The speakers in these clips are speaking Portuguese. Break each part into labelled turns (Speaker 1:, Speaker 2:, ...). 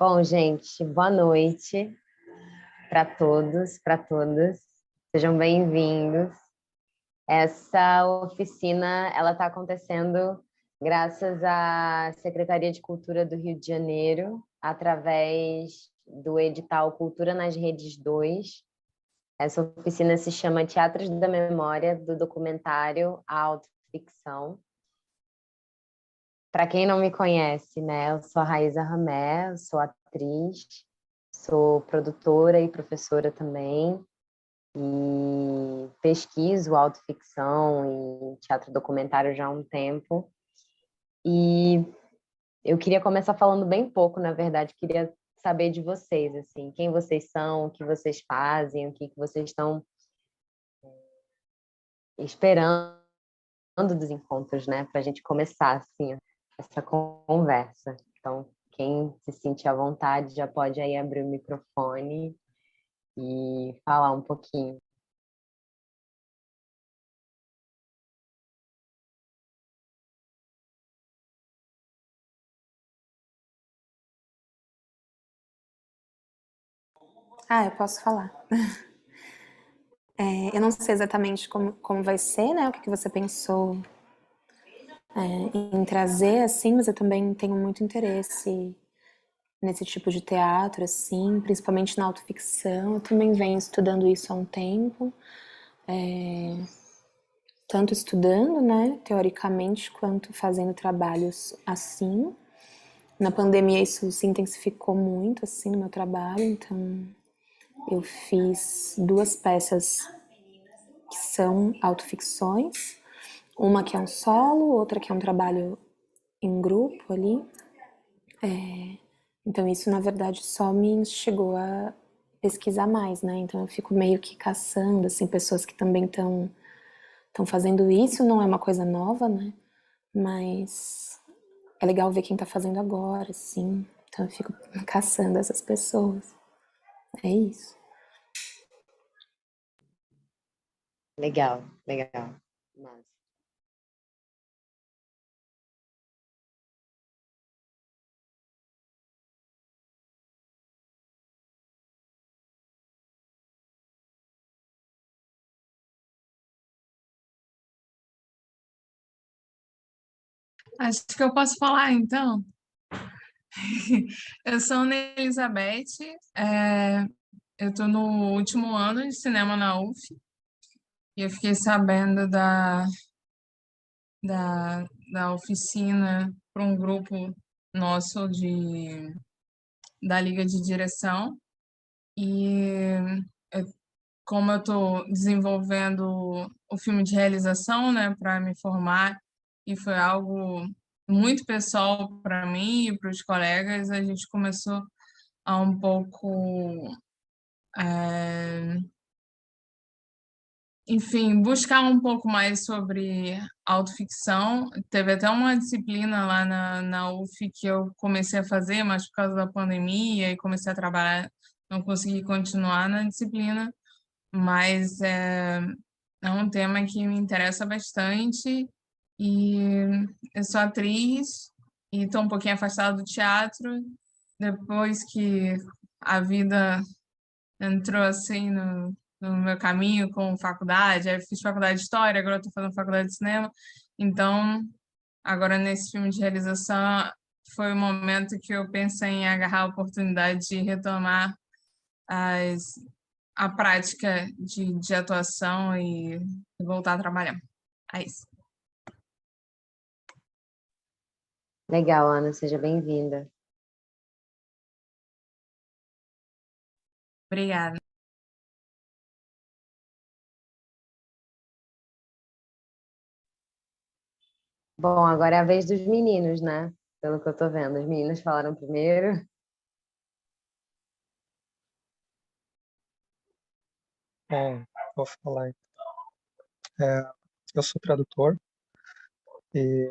Speaker 1: Bom, gente, boa noite para todos, para todas. Sejam bem-vindos. Essa oficina, ela está acontecendo graças à Secretaria de Cultura do Rio de Janeiro, através do edital Cultura nas Redes 2. Essa oficina se chama Teatros da Memória, do documentário à Autoficção. Para quem não me conhece, né, eu sou a Raíza Ramé, eu sou atriz, sou produtora e professora também, e pesquiso autoficção e teatro documentário já há um tempo. E eu queria começar falando bem pouco, na verdade, queria saber de vocês, assim, quem vocês são, o que vocês fazem, o que vocês estão esperando dos encontros, né, para a gente começar, assim, essa conversa. Então, quem se sentir à vontade já pode aí abrir o microfone e falar um pouquinho.
Speaker 2: Eu posso falar. Eu não sei exatamente como vai ser, né? O que você pensou em trazer, assim, mas eu também tenho muito interesse nesse tipo de teatro, assim, principalmente na autoficção. Eu também venho estudando isso há um tempo, tanto estudando, né, teoricamente, quanto fazendo trabalhos assim. Na pandemia isso se intensificou muito, assim, no meu trabalho, então eu fiz 2 peças que são autoficções, uma que é um solo, outra que é um trabalho em grupo ali. Então isso, na verdade, só me chegou a pesquisar mais, né? Então eu fico meio que caçando, assim, pessoas que também estão fazendo isso. Não é uma coisa nova, né? Mas é legal ver quem tá fazendo agora, assim. Então eu fico caçando essas pessoas. É isso.
Speaker 1: Legal, legal. Massa.
Speaker 3: Acho que eu posso falar, então. Eu sou Ana Elizabeth, eu estou no último ano de cinema na UF e eu fiquei sabendo da oficina para um grupo nosso da Liga de Direção. E como eu estou desenvolvendo o filme de realização, né, para me formar, e foi algo muito pessoal para mim e para os colegas, a gente começou a um pouco, enfim, buscar um pouco mais sobre autoficção. Teve até uma disciplina lá na UF que eu comecei a fazer, mas por causa da pandemia e comecei a trabalhar, não consegui continuar na disciplina, mas é um tema que me interessa bastante e eu sou atriz e estou um pouquinho afastada do teatro depois que a vida entrou assim no meu caminho com faculdade. Aí eu fiz faculdade de História, agora estou fazendo faculdade de Cinema. Então, agora nesse filme de realização, foi o momento que eu pensei em agarrar a oportunidade de retomar as, a prática de atuação e voltar a trabalhar. É isso.
Speaker 1: Legal, Ana, seja bem-vinda.
Speaker 3: Obrigada.
Speaker 1: Bom, agora é a vez dos meninos, né? Pelo que eu tô vendo. Os meninos falaram primeiro.
Speaker 4: Bom, vou falar então. Eu sou tradutor e,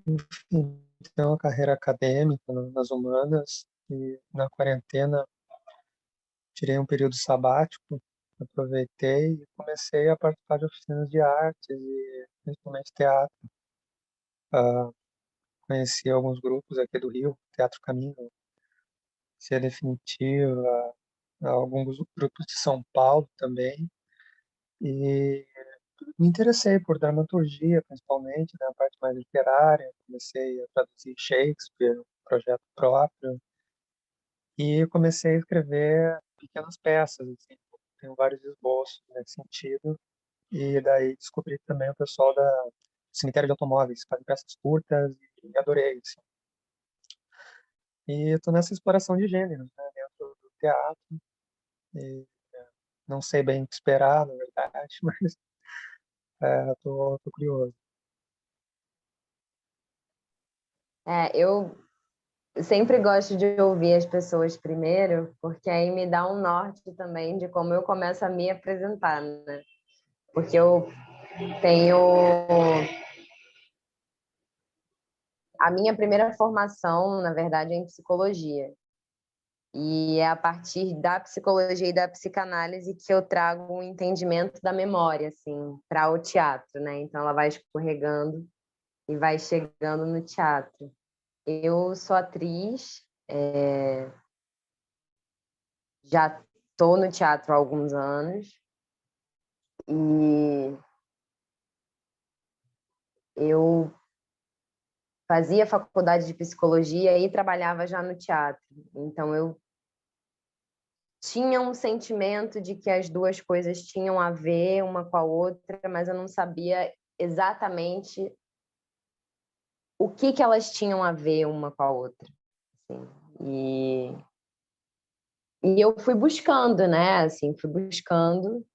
Speaker 4: enfim, tenho uma carreira acadêmica nas humanas e na quarentena tirei um período sabático, aproveitei e comecei a participar de oficinas de artes e principalmente teatro. Conheci alguns grupos aqui do Rio, Teatro Caminho, ser definitiva, alguns grupos de São Paulo também, e me interessei por dramaturgia, principalmente, né, a parte mais literária. Comecei a traduzir Shakespeare, um projeto próprio, e comecei a escrever pequenas peças, assim. Tenho vários esboços nesse sentido, e daí descobri também o pessoal da Cemitério de Automóveis, que fazem peças curtas, e adorei, assim. E estou nessa exploração de gêneros, né, dentro do teatro, e não sei bem o que esperar, na verdade, mas tô curioso.
Speaker 1: Eu sempre gosto de ouvir as pessoas primeiro, porque aí me dá um norte também de como eu começo a me apresentar, né? Porque eu tenho a minha primeira formação, na verdade, é em psicologia. E é a partir da psicologia e da psicanálise que eu trago um entendimento da memória, assim, para o teatro, né? Então ela vai escorregando e vai chegando no teatro. Eu sou atriz, já estou no teatro há alguns anos e eu fazia faculdade de psicologia e trabalhava já no teatro. Então eu tinha um sentimento de que as duas coisas tinham a ver uma com a outra, mas eu não sabia exatamente o que elas tinham a ver uma com a outra. Assim. E eu fui buscando, né? Assim, fui buscando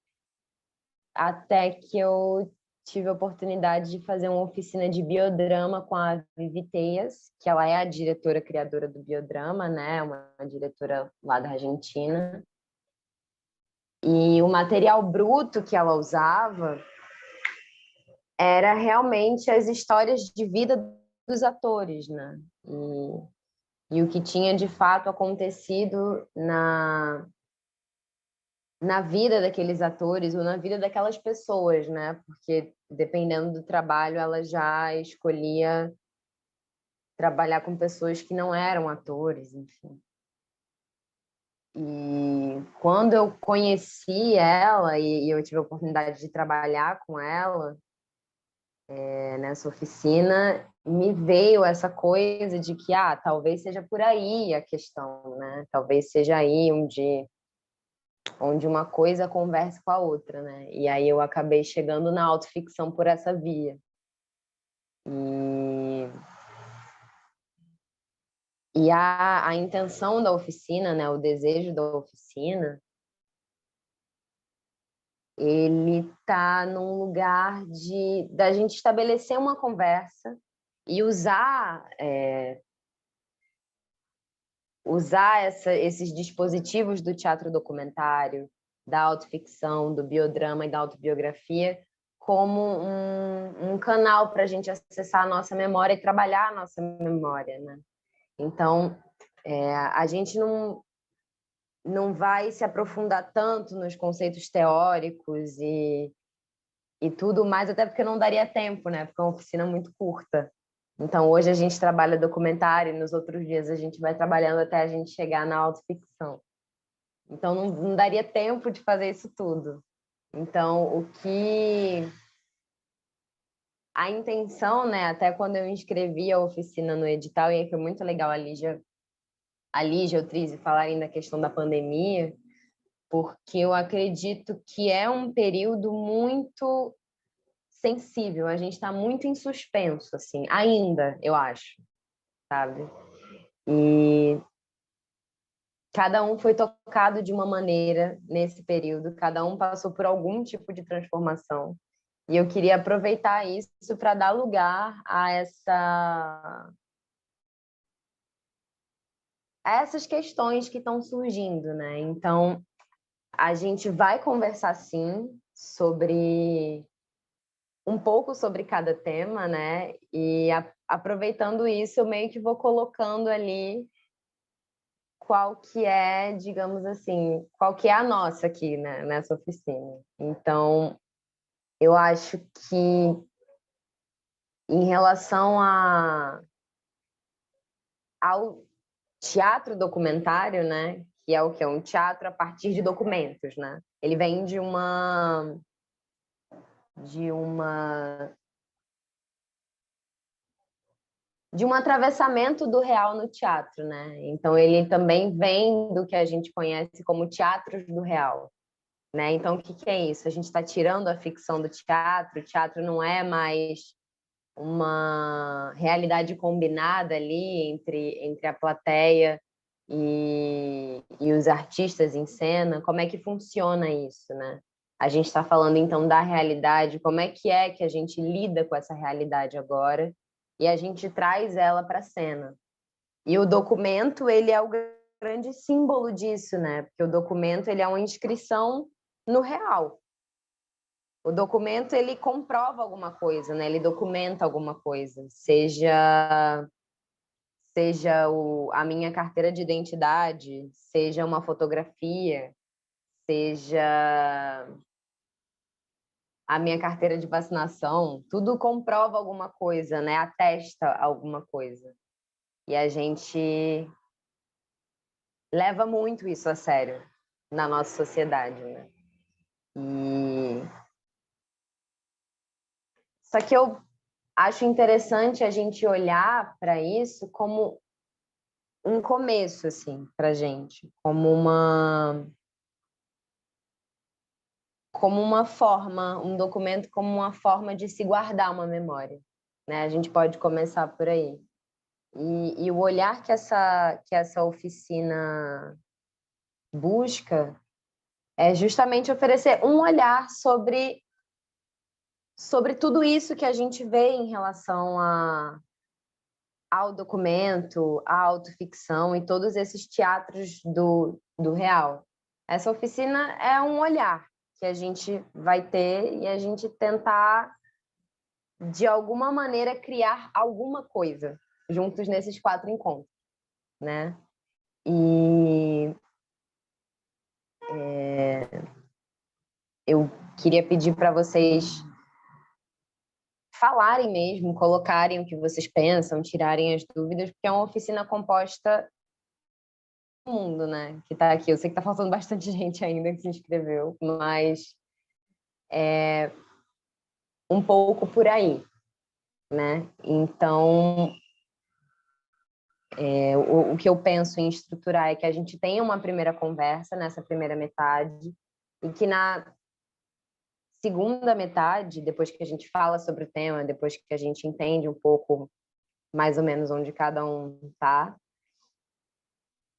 Speaker 1: até que eu tive a oportunidade de fazer uma oficina de biodrama com a Vivi Teias, que ela é a diretora criadora do biodrama, né? Uma diretora lá da Argentina. E o material bruto que ela usava era realmente as histórias de vida dos atores, né? E o que tinha de fato acontecido na vida daqueles atores ou na vida daquelas pessoas, né? Porque dependendo do trabalho, ela já escolhia trabalhar com pessoas que não eram atores, enfim. E quando eu conheci ela e eu tive a oportunidade de trabalhar com ela nessa oficina, me veio essa coisa de que talvez seja por aí a questão, né? Talvez seja aí onde uma coisa conversa com a outra, né? E aí eu acabei chegando na autoficção por essa via. E a intenção da oficina, né, o desejo da oficina, ele tá num lugar da gente estabelecer uma conversa e usar esses dispositivos do teatro documentário, da autoficção, do biodrama e da autobiografia como um canal para a gente acessar a nossa memória e trabalhar a nossa memória, né? Então, a gente não vai se aprofundar tanto nos conceitos teóricos e tudo mais, até porque não daria tempo, né? Porque é uma oficina muito curta. Então, hoje a gente trabalha documentário e nos outros dias a gente vai trabalhando até a gente chegar na autoficção. Então, não daria tempo de fazer isso tudo. Então, a intenção, né? Até quando eu inscrevi a oficina no edital, e aí foi muito legal a Lígia, o Trizzy falarem da questão da pandemia, porque eu acredito que é um período muito sensível, a gente está muito em suspenso, assim, ainda, eu acho, sabe? E cada um foi tocado de uma maneira nesse período, cada um passou por algum tipo de transformação. E eu queria aproveitar isso para dar lugar a essas questões que estão surgindo, né? Então, a gente vai conversar, sim, um pouco sobre cada tema, né? E aproveitando isso, eu meio que vou colocando ali qual que é, digamos assim, qual que é a nossa aqui, né, nessa oficina. Então, eu acho que em relação ao teatro documentário, né? Que é o que? É um teatro a partir de documentos, né? Ele vem de um atravessamento do real no teatro, né? Então ele também vem do que a gente conhece como teatros do real, né? Então o que é isso? A gente está tirando a ficção do teatro. O teatro não é mais uma realidade combinada ali entre a plateia e os artistas em cena. Como é que funciona isso, né? A gente está falando então da realidade, como é que a gente lida com essa realidade agora e a gente traz ela para a cena. E o documento, ele é o grande símbolo disso, né? Porque o documento, ele é uma inscrição no real. O documento, ele comprova alguma coisa, né? Ele documenta alguma coisa, seja a minha carteira de identidade, seja uma fotografia, seja a minha carteira de vacinação, tudo comprova alguma coisa, né? Atesta alguma coisa. E a gente leva muito isso a sério na nossa sociedade, né? Só que eu acho interessante a gente olhar para isso como um começo, assim, para a gente, como uma forma, um documento como uma forma de se guardar uma memória, né? A gente pode começar por aí. E o olhar que essa oficina busca é justamente oferecer um olhar sobre tudo isso que a gente vê em relação ao documento, à autoficção e todos esses teatros do real. Essa oficina é um olhar que a gente vai ter e a gente tentar, de alguma maneira, criar alguma coisa juntos nesses 4 encontros, né? E eu queria pedir para vocês falarem mesmo, colocarem o que vocês pensam, tirarem as dúvidas, porque é uma oficina composta do mundo, né? Que está aqui. Eu sei que está faltando bastante gente ainda que se inscreveu, mas é um pouco por aí, né? Então, o que eu penso em estruturar é que a gente tenha uma primeira conversa nessa primeira metade e que na segunda metade, depois que a gente fala sobre o tema, depois que a gente entende um pouco mais ou menos onde cada um está,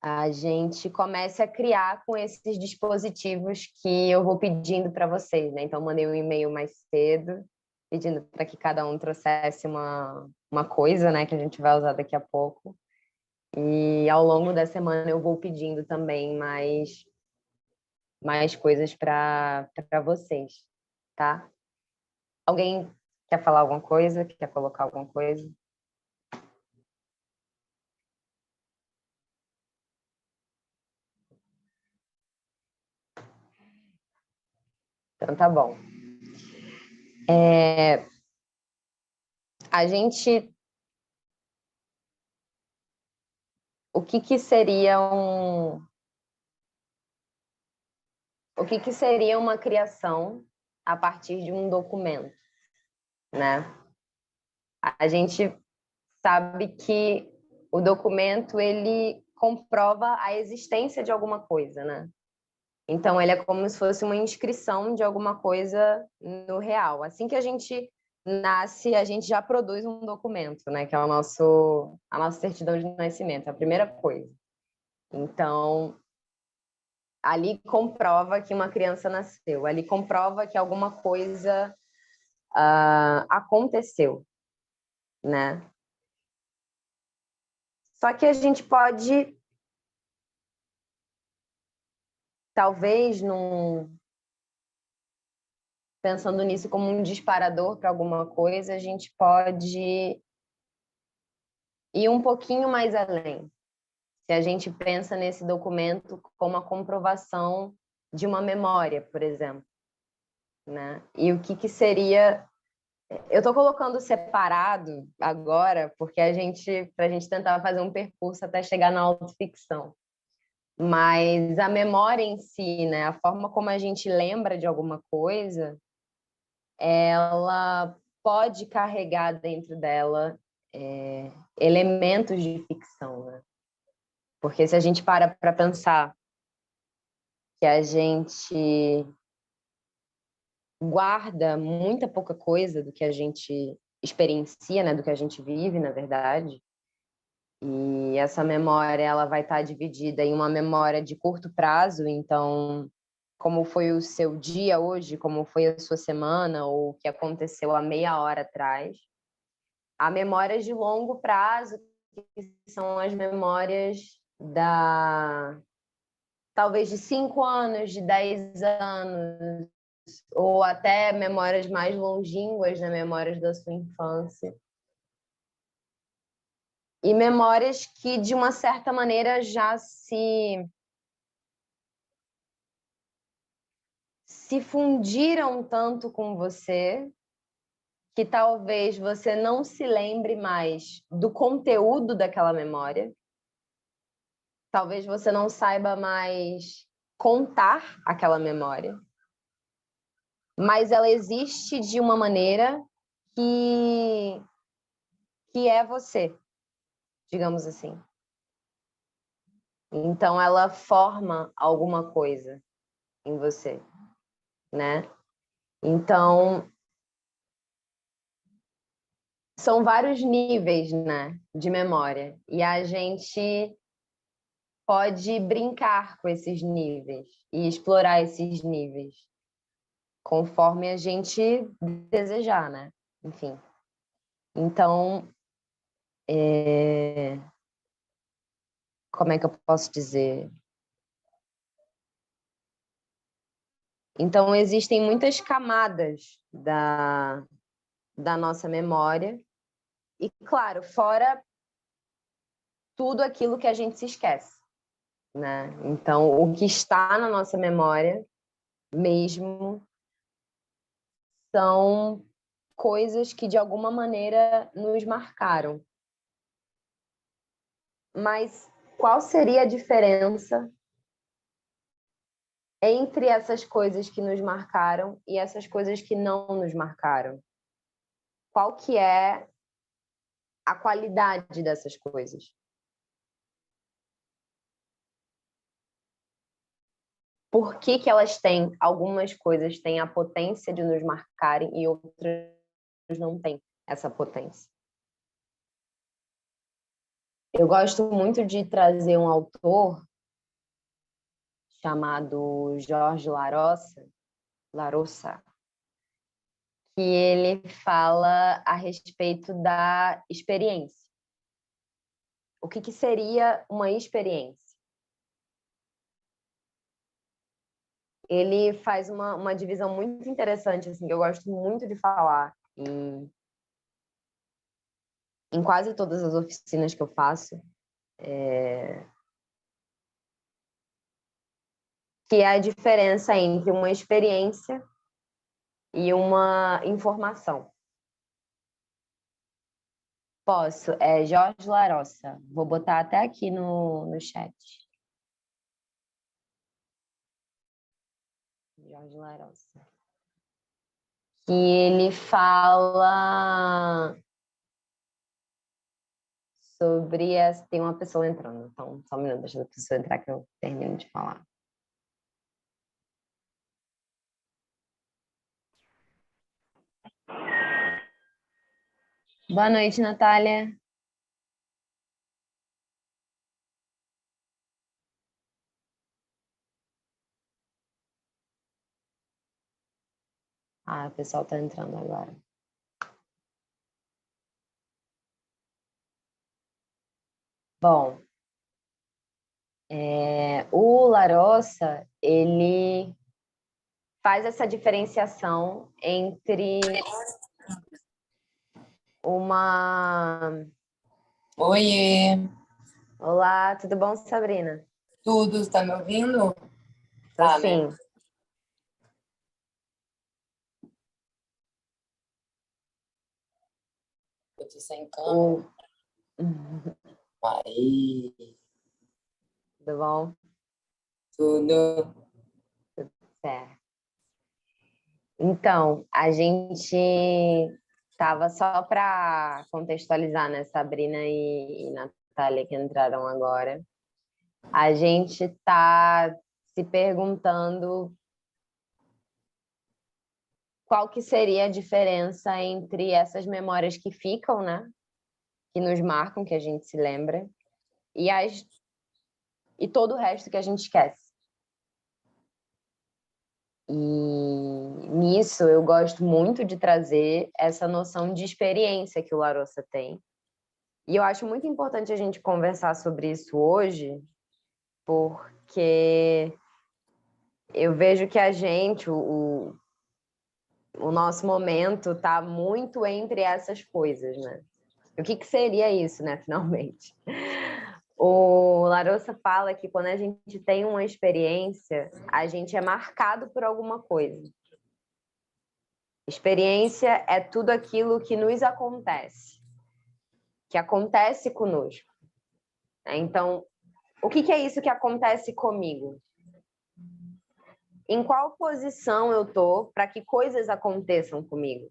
Speaker 1: a gente comece a criar com esses dispositivos que eu vou pedindo para vocês, né? Então, mandei um e-mail mais cedo, pedindo para que cada um trouxesse uma coisa, né, que a gente vai usar daqui a pouco. E ao longo da semana eu vou pedindo também mais coisas para vocês, tá? Alguém quer falar alguma coisa? Quer colocar alguma coisa? Então tá bom. A gente... O que seria o que seria uma criação a partir de um documento, né? A gente sabe que o documento, ele comprova a existência de alguma coisa, né? Então, ele é como se fosse uma inscrição de alguma coisa no real. Assim que a gente nasce, a gente já produz um documento, né? Que é a nossa certidão de nascimento, a primeira coisa. Então, ali comprova que uma criança nasceu, ali comprova que alguma coisa aconteceu, né? Só que a gente pode, talvez, pensando nisso como um disparador para alguma coisa, a gente pode ir um pouquinho mais além. Se a gente pensa nesse documento como a comprovação de uma memória, por exemplo, né? E o que seria Eu estou colocando separado agora, porque para a gente tentar fazer um percurso até chegar na autoficção. Mas a memória em si, né, a forma como a gente lembra de alguma coisa, ela pode carregar dentro dela elementos de ficção, né? Porque se a gente para pensar que a gente guarda muita pouca coisa do que a gente experiencia, né, do que a gente vive, na verdade, e essa memória ela vai estar dividida em uma memória de curto prazo, então como foi o seu dia hoje, como foi a sua semana, ou o que aconteceu há meia hora atrás. Há memórias de longo prazo, que são as memórias talvez de 5 anos, de 10 anos, ou até memórias mais longínquas, né? Memórias da sua infância. E memórias que, de uma certa maneira, já se fundiram tanto com você que talvez você não se lembre mais do conteúdo daquela memória. Talvez você não saiba mais contar aquela memória. Mas ela existe de uma maneira que é você, digamos assim. Então, ela forma alguma coisa em você, né? Então, são vários níveis, né, de memória. E a gente pode brincar com esses níveis e explorar esses níveis conforme a gente desejar, né? Enfim. Então, como é que eu posso dizer? Então, existem muitas camadas da nossa memória e, claro, fora tudo aquilo que a gente se esquece, né? Então, o que está na nossa memória mesmo são coisas que, de alguma maneira, nos marcaram. Mas qual seria a diferença entre essas coisas que nos marcaram e essas coisas que não nos marcaram? Qual que é a qualidade dessas coisas? Por que que elas têm, algumas coisas têm a potência de nos marcarem e outras não têm essa potência? Eu gosto muito de trazer um autor chamado Jorge Larossa, que ele fala a respeito da experiência. O que seria uma experiência? Ele faz uma divisão muito interessante, assim, que eu gosto muito de falar em quase todas as oficinas que eu faço, que é a diferença entre uma experiência e uma informação. Posso, é Jorge Larossa. Vou botar até aqui no chat. Jorge Larossa. Que ele fala sobre... Tem uma pessoa entrando, então só um minuto, deixa a pessoa entrar que eu termino de falar. Boa noite, Natália. Ah, o pessoal está entrando agora. Bom, o Larossa, ele faz essa diferenciação entre uma...
Speaker 5: Oiê,
Speaker 1: Olá, tudo bom, Sabrina?
Speaker 5: tudo, tá me ouvindo?
Speaker 1: Tá,
Speaker 5: Né?
Speaker 1: sim.
Speaker 5: Eu tô sem câmera. Aí,
Speaker 1: Tudo bom?
Speaker 5: tudo.
Speaker 1: Certo. Então, a gente estava só para contextualizar, né? Sabrina e Natália que entraram agora. A gente está se perguntando qual que seria a diferença entre essas memórias que ficam, né? Que nos marcam, que a gente se lembra, e todo o resto que a gente esquece. E nisso eu gosto muito de trazer essa noção de experiência que o Larossa tem. E eu acho muito importante a gente conversar sobre isso hoje, porque eu vejo que a gente, o nosso momento está muito entre essas coisas, né? O que seria isso, né, finalmente? O Larossa fala que quando a gente tem uma experiência, a gente é marcado por alguma coisa. Experiência é tudo aquilo que nos acontece, que acontece conosco. Então, o que é isso que acontece comigo? Em qual posição eu estou para que coisas aconteçam comigo?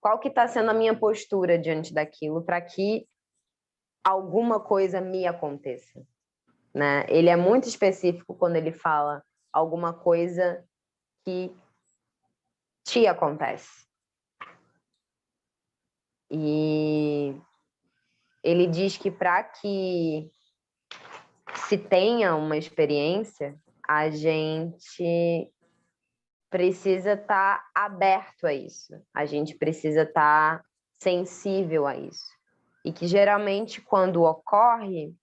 Speaker 1: Qual que está sendo a minha postura diante daquilo para que alguma coisa me aconteça? Né? Ele é muito específico quando ele fala alguma coisa que te acontece. E ele diz que para que se tenha uma experiência, a gente precisa estar aberto a isso. A gente precisa estar sensível a isso. E que geralmente quando ocorre,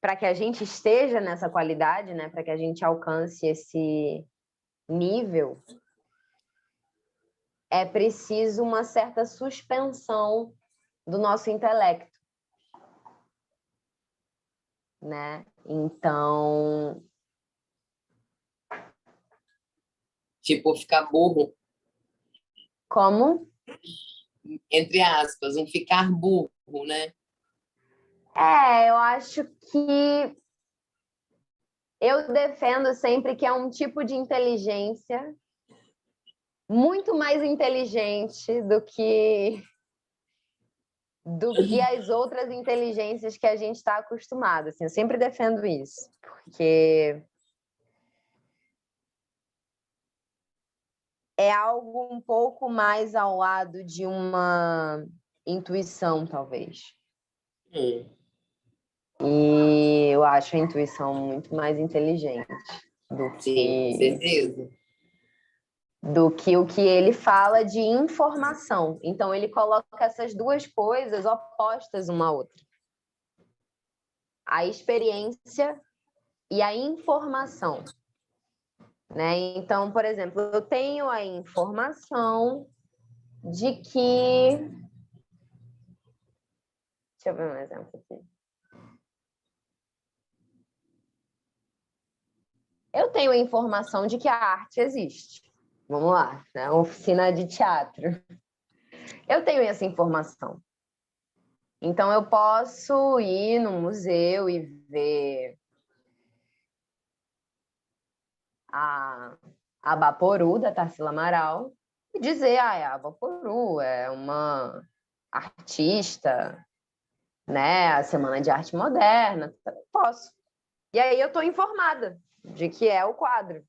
Speaker 1: para que a gente esteja nessa qualidade, né, para que a gente alcance esse nível, é preciso uma certa suspensão do nosso intelecto, né? Então,
Speaker 5: Tipo, ficar burro,
Speaker 1: como?
Speaker 5: entre aspas, um ficar burro, né?
Speaker 1: Eu acho que eu defendo sempre que é um tipo de inteligência muito mais inteligente do que as outras inteligências que a gente está acostumado. Assim, eu sempre defendo isso, porque é algo um pouco mais ao lado de uma intuição, talvez. E eu acho a intuição muito mais inteligente
Speaker 5: Sim, com certeza.
Speaker 1: do que o que ele fala de informação. Então, ele coloca essas duas coisas opostas uma à outra. A experiência e a informação. Né? Então, por exemplo, eu tenho a informação de que... Deixa eu ver um exemplo aqui. Eu tenho a informação de que a arte existe. Vamos lá, né? Oficina de teatro. Eu tenho essa informação. Então, eu posso ir no museu e ver a Abaporu, da Tarsila Amaral, e dizer, a Abaporu é uma artista, né? A Semana de Arte Moderna. Posso. E aí eu estou informada de que é o quadro.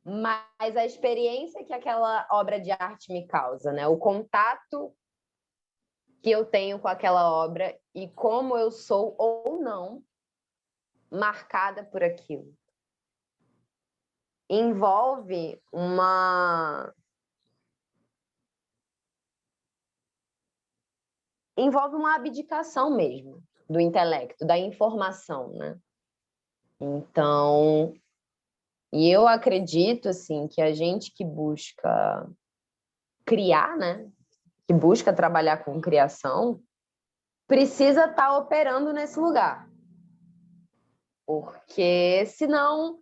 Speaker 1: Mas a experiência que aquela obra de arte me causa, né? O contato que eu tenho com aquela obra e como eu sou ou não marcada por aquilo. Envolve uma abdicação mesmo do intelecto, da informação, né? Então, e eu acredito assim que a gente que busca criar, né? Que busca trabalhar com criação, precisa estar operando nesse lugar. Porque senão,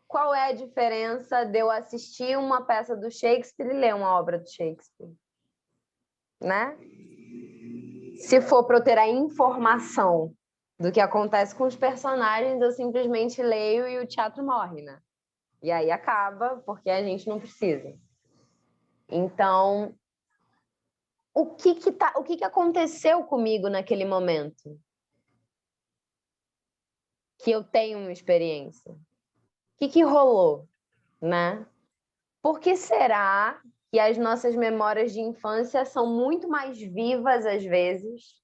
Speaker 1: qual é a diferença de eu assistir uma peça do Shakespeare e ler uma obra do Shakespeare? né? Se for para eu ter a informação do que acontece com os personagens, eu simplesmente leio e o teatro morre, né? E aí acaba, porque a gente não precisa. Então, o que aconteceu comigo naquele momento? Que eu tenho uma experiência. O que rolou, né? Por que será que as nossas memórias de infância são muito mais vivas, às vezes,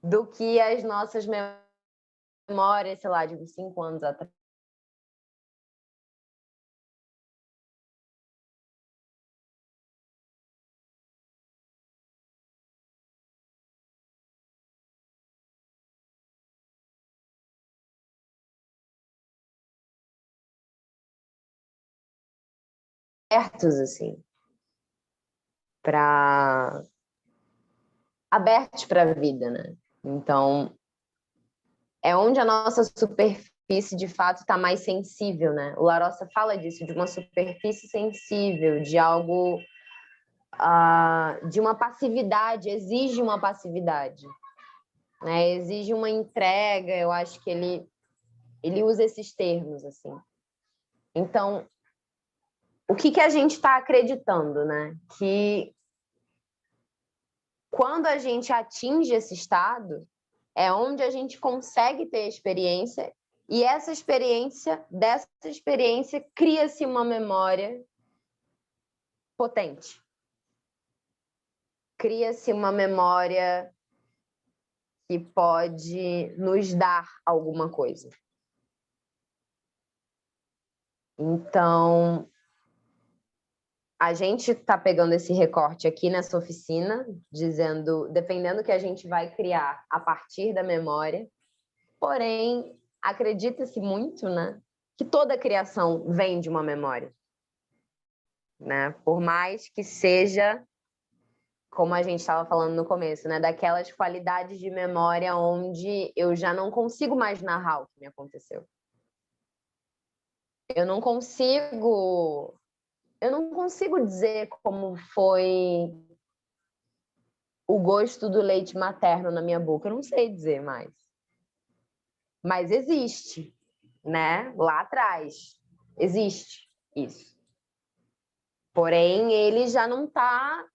Speaker 1: do que as nossas memórias, sei lá, de 5 anos atrás? Abertos, assim, abertos para a vida, né? Então, é onde a nossa superfície, de fato, está mais sensível, né? O Larossa fala disso, de uma superfície sensível, de algo, de uma passividade, exige uma passividade, né? Exige uma entrega, eu acho que ele usa esses termos, assim. Então, o que a gente está acreditando, né? Que quando a gente atinge esse estado, é onde a gente consegue ter experiência, e dessa experiência, cria-se uma memória potente. Cria-se uma memória que pode nos dar alguma coisa. Então, a gente está pegando esse recorte aqui nessa oficina, defendendo que a gente vai criar a partir da memória, porém, acredita-se muito, né, que toda criação vem de uma memória, né? Por mais que seja, como a gente estava falando no começo, né, daquelas qualidades de memória onde eu já não consigo mais narrar o que me aconteceu. Eu não consigo dizer como foi o gosto do leite materno na minha boca, eu não sei dizer mais. Mas existe, né? Lá atrás, existe isso. Porém, ele já não tá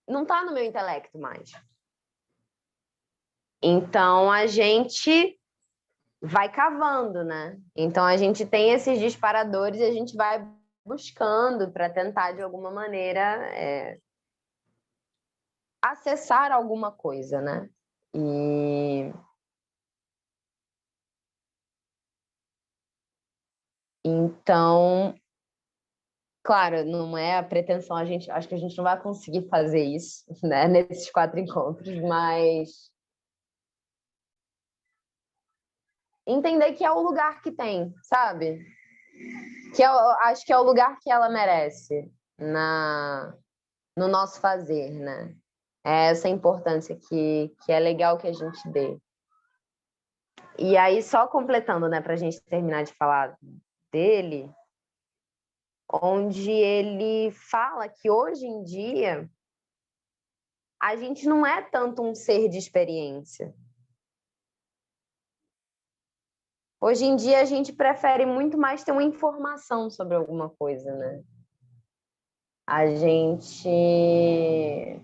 Speaker 1: no meu intelecto mais. Então, a gente vai cavando, né? Então, a gente tem esses disparadores e a gente vai buscando para tentar, de alguma maneira, acessar alguma coisa, né? E então, claro, não é a pretensão, acho que a gente não vai conseguir fazer isso, né, nesses 4 encontros, mas entender que é o lugar que tem, sabe? Acho que é o lugar que ela merece no nosso fazer, né? É essa importância que é legal que a gente dê. E aí, só completando, né, para a gente terminar de falar dele, onde ele fala que hoje em dia a gente não é tanto um ser de experiência. Hoje em dia a gente prefere muito mais ter uma informação sobre alguma coisa, né? A gente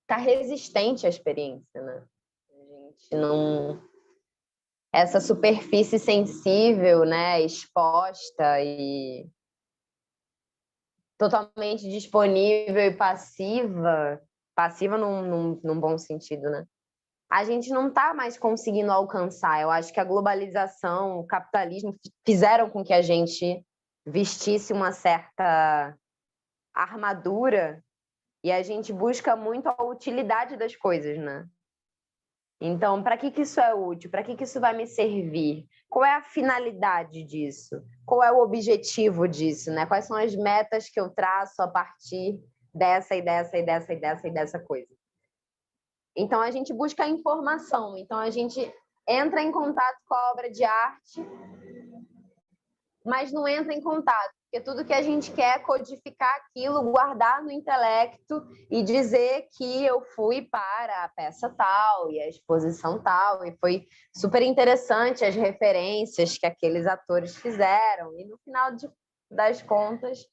Speaker 1: tá resistente à experiência, né? A gente não... Essa superfície sensível, né, exposta e totalmente disponível e passiva num bom sentido, né? A gente não está mais conseguindo alcançar. Eu acho que a globalização, o capitalismo fizeram com que a gente vestisse uma certa armadura e a gente busca muito a utilidade das coisas, né? Então, para que isso é útil? Para que isso vai me servir? Qual é a finalidade disso? Qual é o objetivo disso, né? Quais são as metas que eu traço a partir dessa e dessa e dessa e dessa e dessa coisa? Então, a gente busca a informação. Então, a gente entra em contato com a obra de arte mas não entra em contato, porque tudo que a gente quer é codificar aquilo, guardar no intelecto e dizer que eu fui para a peça tal e a exposição tal, e foi super interessante as referências que aqueles atores fizeram, e no final das contas,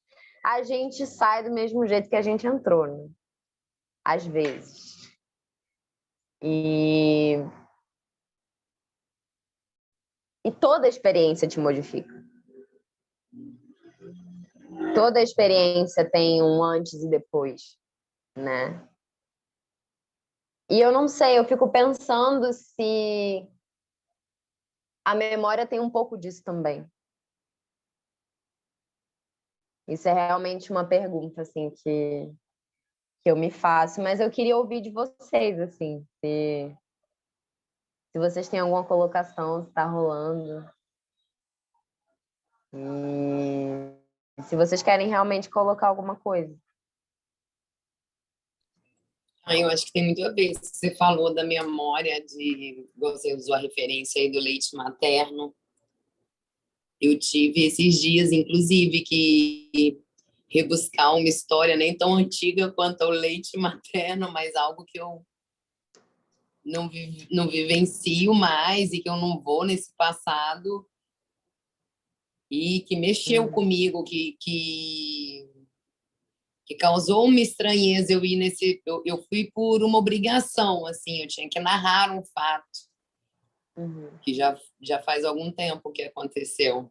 Speaker 1: a gente sai do mesmo jeito que a gente entrou, né? Às vezes. E toda experiência te modifica. Toda experiência tem um antes e depois, né? E eu não sei, eu fico pensando se a memória tem um pouco disso também. Isso é realmente uma pergunta, assim, que eu me faço, mas eu queria ouvir de vocês, assim, se vocês têm alguma colocação, se está rolando. E se vocês querem realmente colocar alguma coisa.
Speaker 5: Eu acho que tem muito a ver. Você falou da memória você usou a referência aí do leite materno. Eu tive esses dias, inclusive, que rebuscar uma história nem tão antiga quanto o leite materno, mas algo que eu não vivencio mais e que eu não vou nesse passado e que mexeu comigo, que causou uma estranheza eu ir nesse... Eu fui por uma obrigação, assim, eu tinha que narrar um fato que já faz algum tempo que aconteceu.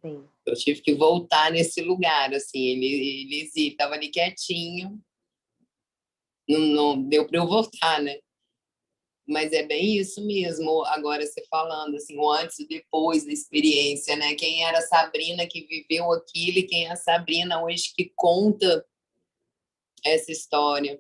Speaker 1: Sim.
Speaker 5: Eu tive que voltar nesse lugar, assim, ele estava ali quietinho, não deu para eu voltar, né? Mas é bem isso mesmo, agora você falando, assim, o antes e depois da experiência, né? Quem era a Sabrina que viveu aquilo e quem é a Sabrina hoje que conta essa história.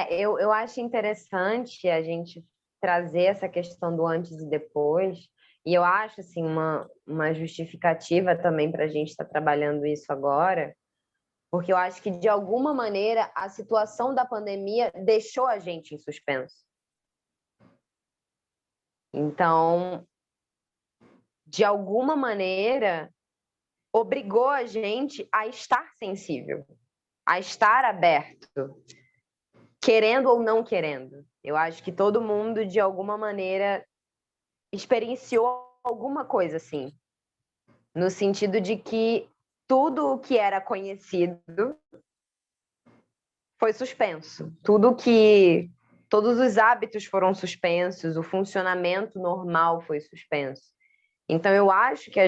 Speaker 1: Eu acho interessante a gente trazer essa questão do antes e depois, e eu acho assim, uma justificativa também para a gente estar trabalhando isso agora, porque eu acho que, de alguma maneira, a situação da pandemia deixou a gente em suspenso. Então, de alguma maneira, obrigou a gente a estar sensível, a estar aberto, querendo ou não querendo. Eu acho que todo mundo, de alguma maneira, experienciou alguma coisa assim, no sentido de que tudo o que era conhecido foi suspenso. Todos os hábitos foram suspensos, o funcionamento normal foi suspenso. Então, eu acho que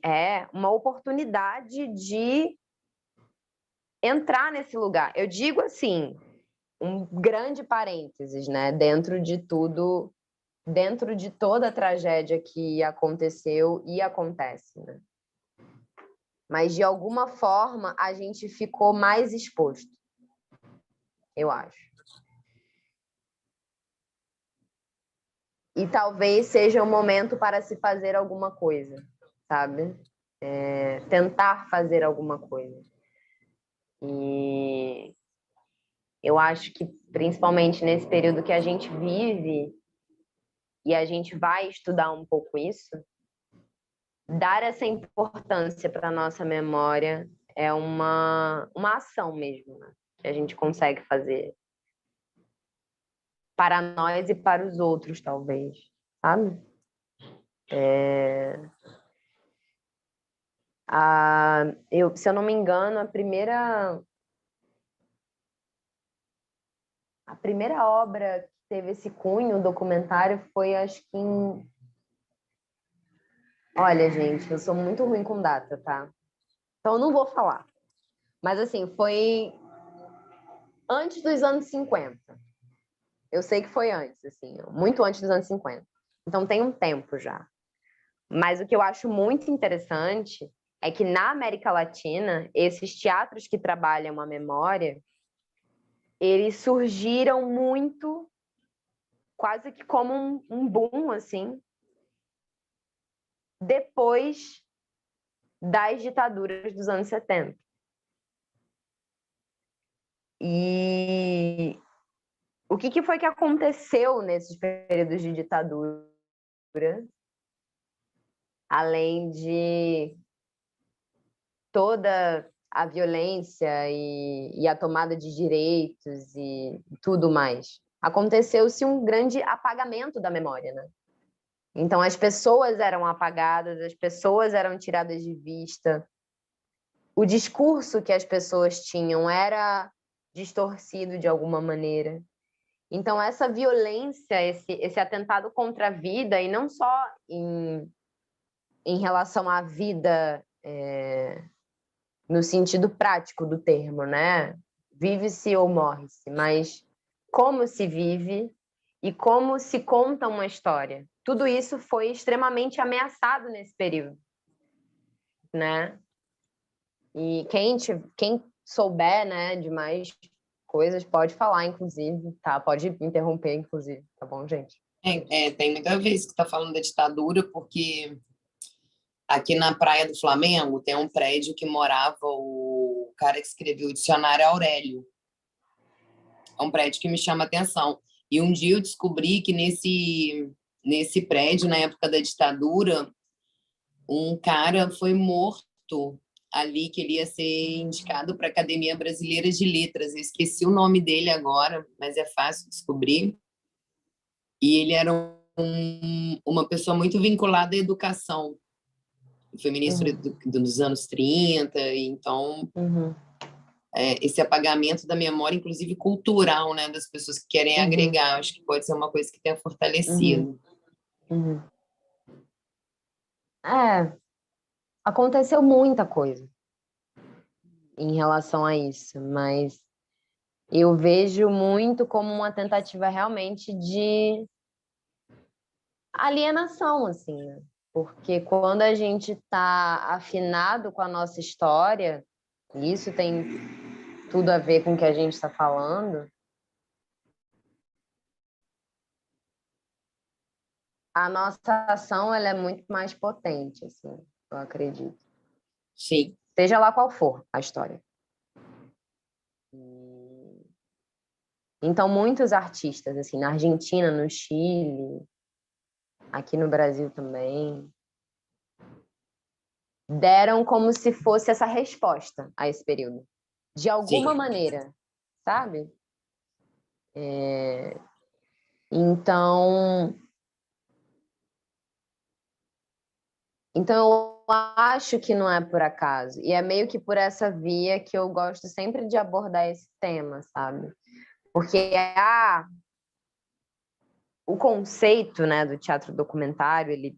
Speaker 1: é uma oportunidade de entrar nesse lugar. Eu digo assim, um grande parênteses, né? Dentro de tudo, dentro de toda a tragédia que aconteceu e acontece, né? Mas, de alguma forma, a gente ficou mais exposto, eu acho. E talvez seja o momento para se fazer alguma coisa, sabe? Tentar fazer alguma coisa. E eu acho que, principalmente nesse período que a gente vive, e a gente vai estudar um pouco isso, dar essa importância para a nossa memória é uma ação mesmo, né? Que a gente consegue fazer para nós e para os outros, talvez, sabe? Se eu não me engano, a primeira obra que teve esse cunho, o documentário, foi, acho que Olha, gente, eu sou muito ruim com data, tá? Então eu não vou falar. Mas, assim, foi antes dos anos 50. Eu sei que foi antes, assim, muito antes dos anos 50. Então tem um tempo já. Mas o que eu acho muito interessante é que, na América Latina, esses teatros que trabalham a memória, eles surgiram muito, quase que como um boom, assim, depois das ditaduras dos anos 70. E o que foi que aconteceu nesses períodos de ditadura, além de toda a violência e a tomada de direitos e tudo mais. Aconteceu-se um grande apagamento da memória, né? Então, as pessoas eram apagadas, as pessoas eram tiradas de vista, o discurso que as pessoas tinham era distorcido de alguma maneira. Então, essa violência, esse atentado contra a vida, e não só em relação à vida no sentido prático do termo, né? Vive-se ou morre-se, mas como se vive e como se conta uma história. Tudo isso foi extremamente ameaçado nesse período, né? E quem souber, né, de mais coisas pode falar, inclusive, tá? Pode interromper, inclusive, tá bom, gente?
Speaker 5: Tem muita vez que está falando da ditadura, porque aqui na Praia do Flamengo tem um prédio que morava o cara que escreveu o dicionário Aurélio. É um prédio que me chama a atenção. E um dia eu descobri que nesse prédio, na época da ditadura, um cara foi morto ali, que ele ia ser indicado para a Academia Brasileira de Letras. Eu esqueci o nome dele agora, mas é fácil descobrir. E ele era uma pessoa muito vinculada à educação. Foi ministro dos anos 30, então esse apagamento da memória, inclusive cultural, né, das pessoas que querem agregar, acho que pode ser uma coisa que tenha fortalecido.
Speaker 1: Aconteceu muita coisa em relação a isso, mas eu vejo muito como uma tentativa realmente de alienação, assim, né? Porque quando a gente está afinado com a nossa história, e isso tem tudo a ver com o que a gente está falando, a nossa ação ela é muito mais potente, assim, eu acredito.
Speaker 5: Sim.
Speaker 1: Seja lá qual for a história. Então, muitos artistas, assim, na Argentina, no Chile, aqui no Brasil também, deram como se fosse essa resposta a esse período. De alguma maneira, sabe? Então, eu acho que não é por acaso. E é meio que por essa via que eu gosto sempre de abordar esse tema, sabe? Porque o conceito, né, do teatro documentário, ele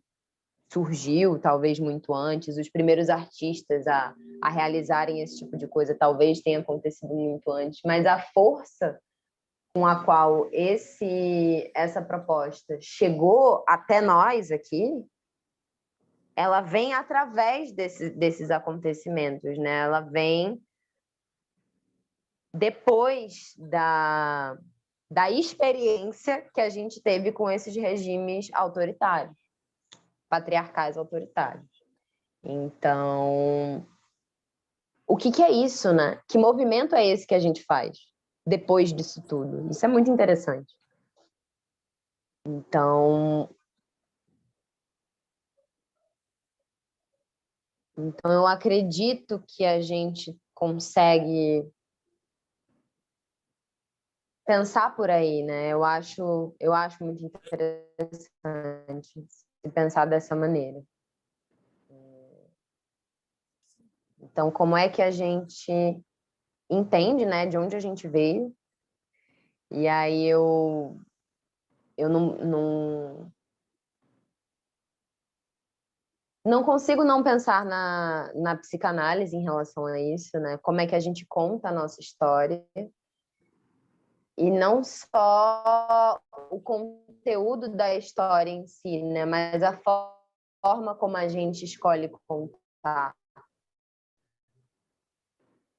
Speaker 1: surgiu talvez muito antes. Os primeiros artistas a realizarem esse tipo de coisa talvez tenha acontecido muito antes. Mas a força com a qual essa proposta chegou até nós aqui, ela vem através desses acontecimentos, né? Ela vem depois da experiência que a gente teve com esses regimes autoritários, patriarcais autoritários. Então, o que é isso, né? Que movimento é esse que a gente faz depois disso tudo? Isso é muito interessante. Então, eu acredito que a gente consegue pensar por aí, né? Eu acho muito interessante se pensar dessa maneira. Então, como é que a gente entende, né, de onde a gente veio? E aí eu não consigo não pensar na psicanálise em relação a isso, né? Como é que a gente conta a nossa história e não só o conteúdo da história em si, né? Mas a forma como a gente escolhe contar,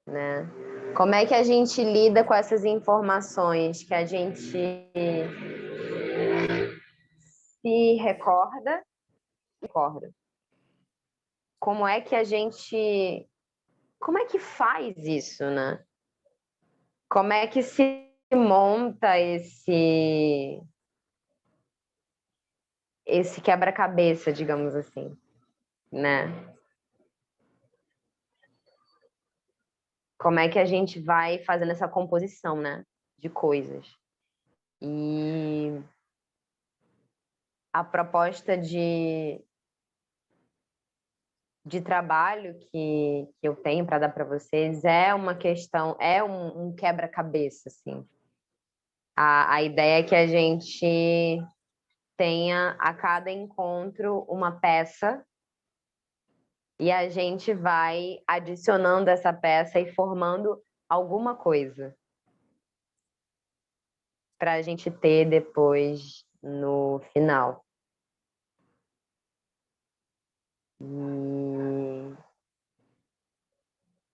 Speaker 1: né? Como é que a gente lida com essas informações que a gente se recorda? Como é que como é que faz isso, né? Como é que se monta esse quebra-cabeça, digamos assim, né? Como é que a gente vai fazendo essa composição, né, de coisas. E a proposta de trabalho que eu tenho para dar para vocês é uma questão, é um quebra-cabeça, assim. A ideia é que a gente tenha a cada encontro uma peça e a gente vai adicionando essa peça e formando alguma coisa para a gente ter depois no final.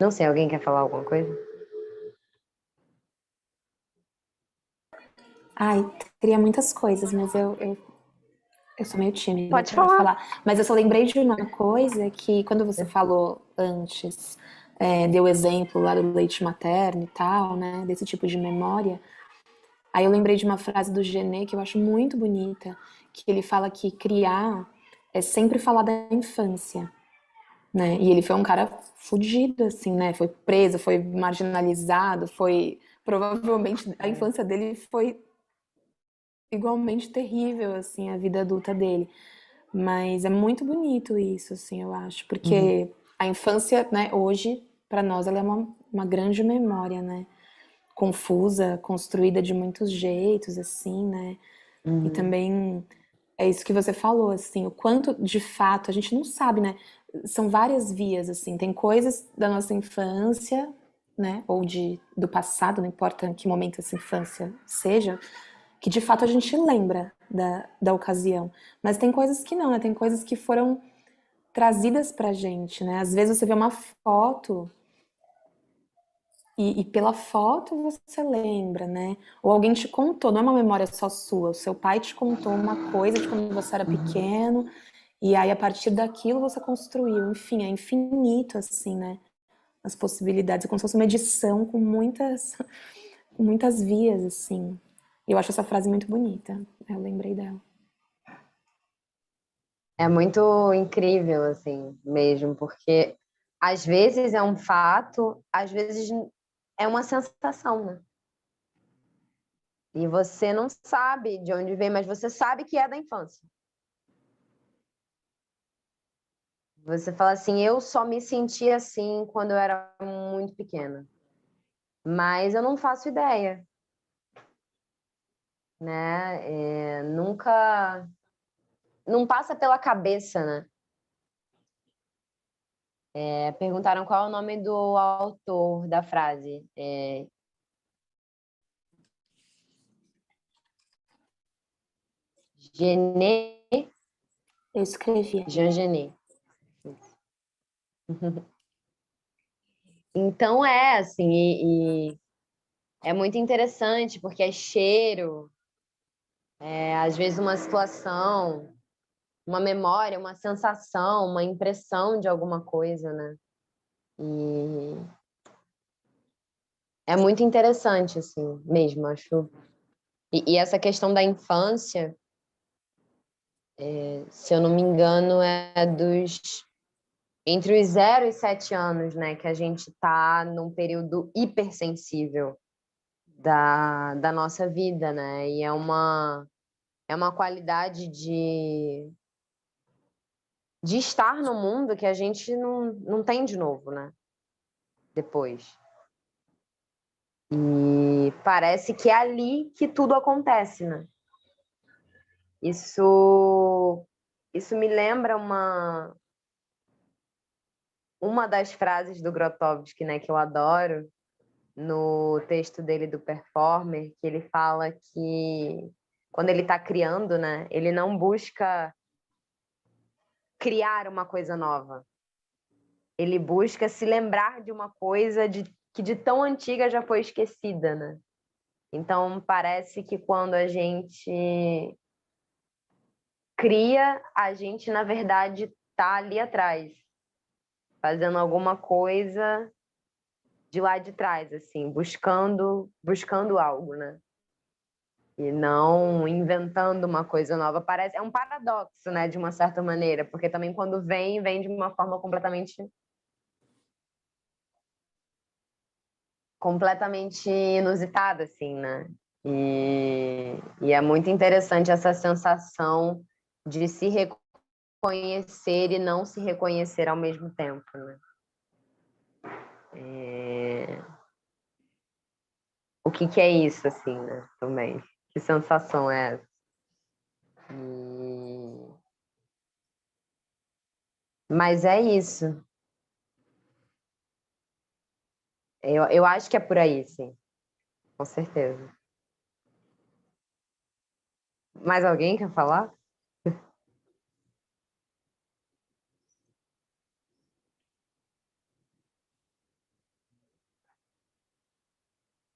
Speaker 1: Não sei, alguém quer falar alguma coisa?
Speaker 2: Ai, teria muitas coisas, mas eu sou meio tímida
Speaker 1: Pode
Speaker 2: para
Speaker 1: falar.
Speaker 2: falar. Mas eu só lembrei de uma coisa que, quando você falou antes, deu exemplo lá do leite materno e tal, né? Desse tipo de memória. Aí eu lembrei de uma frase do Genet que eu acho muito bonita, que ele fala que criar é sempre falar da infância, né? E ele foi um cara fudido, assim, né? Foi preso, foi marginalizado, foi... Provavelmente a infância dele foi igualmente terrível, assim, a vida adulta dele. Mas é muito bonito isso, assim, eu acho, porque a infância, né, hoje, para nós, ela é uma grande memória, né? Confusa, construída de muitos jeitos, assim, né? E também é isso que você falou, assim, o quanto de fato a gente não sabe, né? São várias vias, assim, tem coisas da nossa infância, né? Ou do passado, não importa em que momento essa infância seja, que de fato a gente lembra da ocasião. Mas tem coisas que não, né? Tem coisas que foram trazidas pra gente, né? Às vezes você vê uma foto e pela foto você lembra, né? Ou alguém te contou, não é uma memória só sua, o seu pai te contou uma coisa de quando você era pequeno, e aí a partir daquilo você construiu. Enfim, é infinito, assim, né? As possibilidades, é como se fosse uma edição com muitas vias, assim. Eu acho essa frase muito bonita, eu lembrei dela.
Speaker 1: É muito incrível, assim, mesmo, porque às vezes é um fato, às vezes é uma sensação, né? E você não sabe de onde vem, mas você sabe que é da infância. Você fala assim, eu só me senti assim quando eu era muito pequena. Mas eu não faço ideia, né? Nunca... Não passa pela cabeça, né? Perguntaram qual é o nome do autor da frase. Genet,
Speaker 2: Eu escrevi.
Speaker 1: Jean Genet. Então é assim, e é muito interessante porque é cheiro, às vezes uma situação, uma memória, uma sensação, uma impressão de alguma coisa, né? E é muito interessante, assim, mesmo, acho. E essa questão da infância, se eu não me engano, é entre os 0 e 7 anos, né, que a gente está num período hipersensível da nossa vida, né? E é uma qualidade de estar no mundo que a gente não tem de novo, né? Depois. E parece que é ali que tudo acontece, né? Isso me lembra uma das frases do Grotowski, né, que eu adoro, no texto dele do Performer, que ele fala que quando ele está criando, né, ele não busca criar uma coisa nova. Ele busca se lembrar de uma coisa que de tão antiga já foi esquecida, né? Então, parece que quando a gente cria, a gente, na verdade, está ali atrás, fazendo alguma coisa de lá de trás, assim, buscando algo, né? E não inventando uma coisa nova. É um paradoxo, né, de uma certa maneira, porque também quando vem de uma forma completamente inusitada, assim, né? E é muito interessante essa sensação de se reconhecer e não se reconhecer ao mesmo tempo, né? O que é isso, assim, né? Também. Que sensação é essa? Mas é isso. Eu acho que é por aí, sim. Com certeza. Mais alguém quer falar?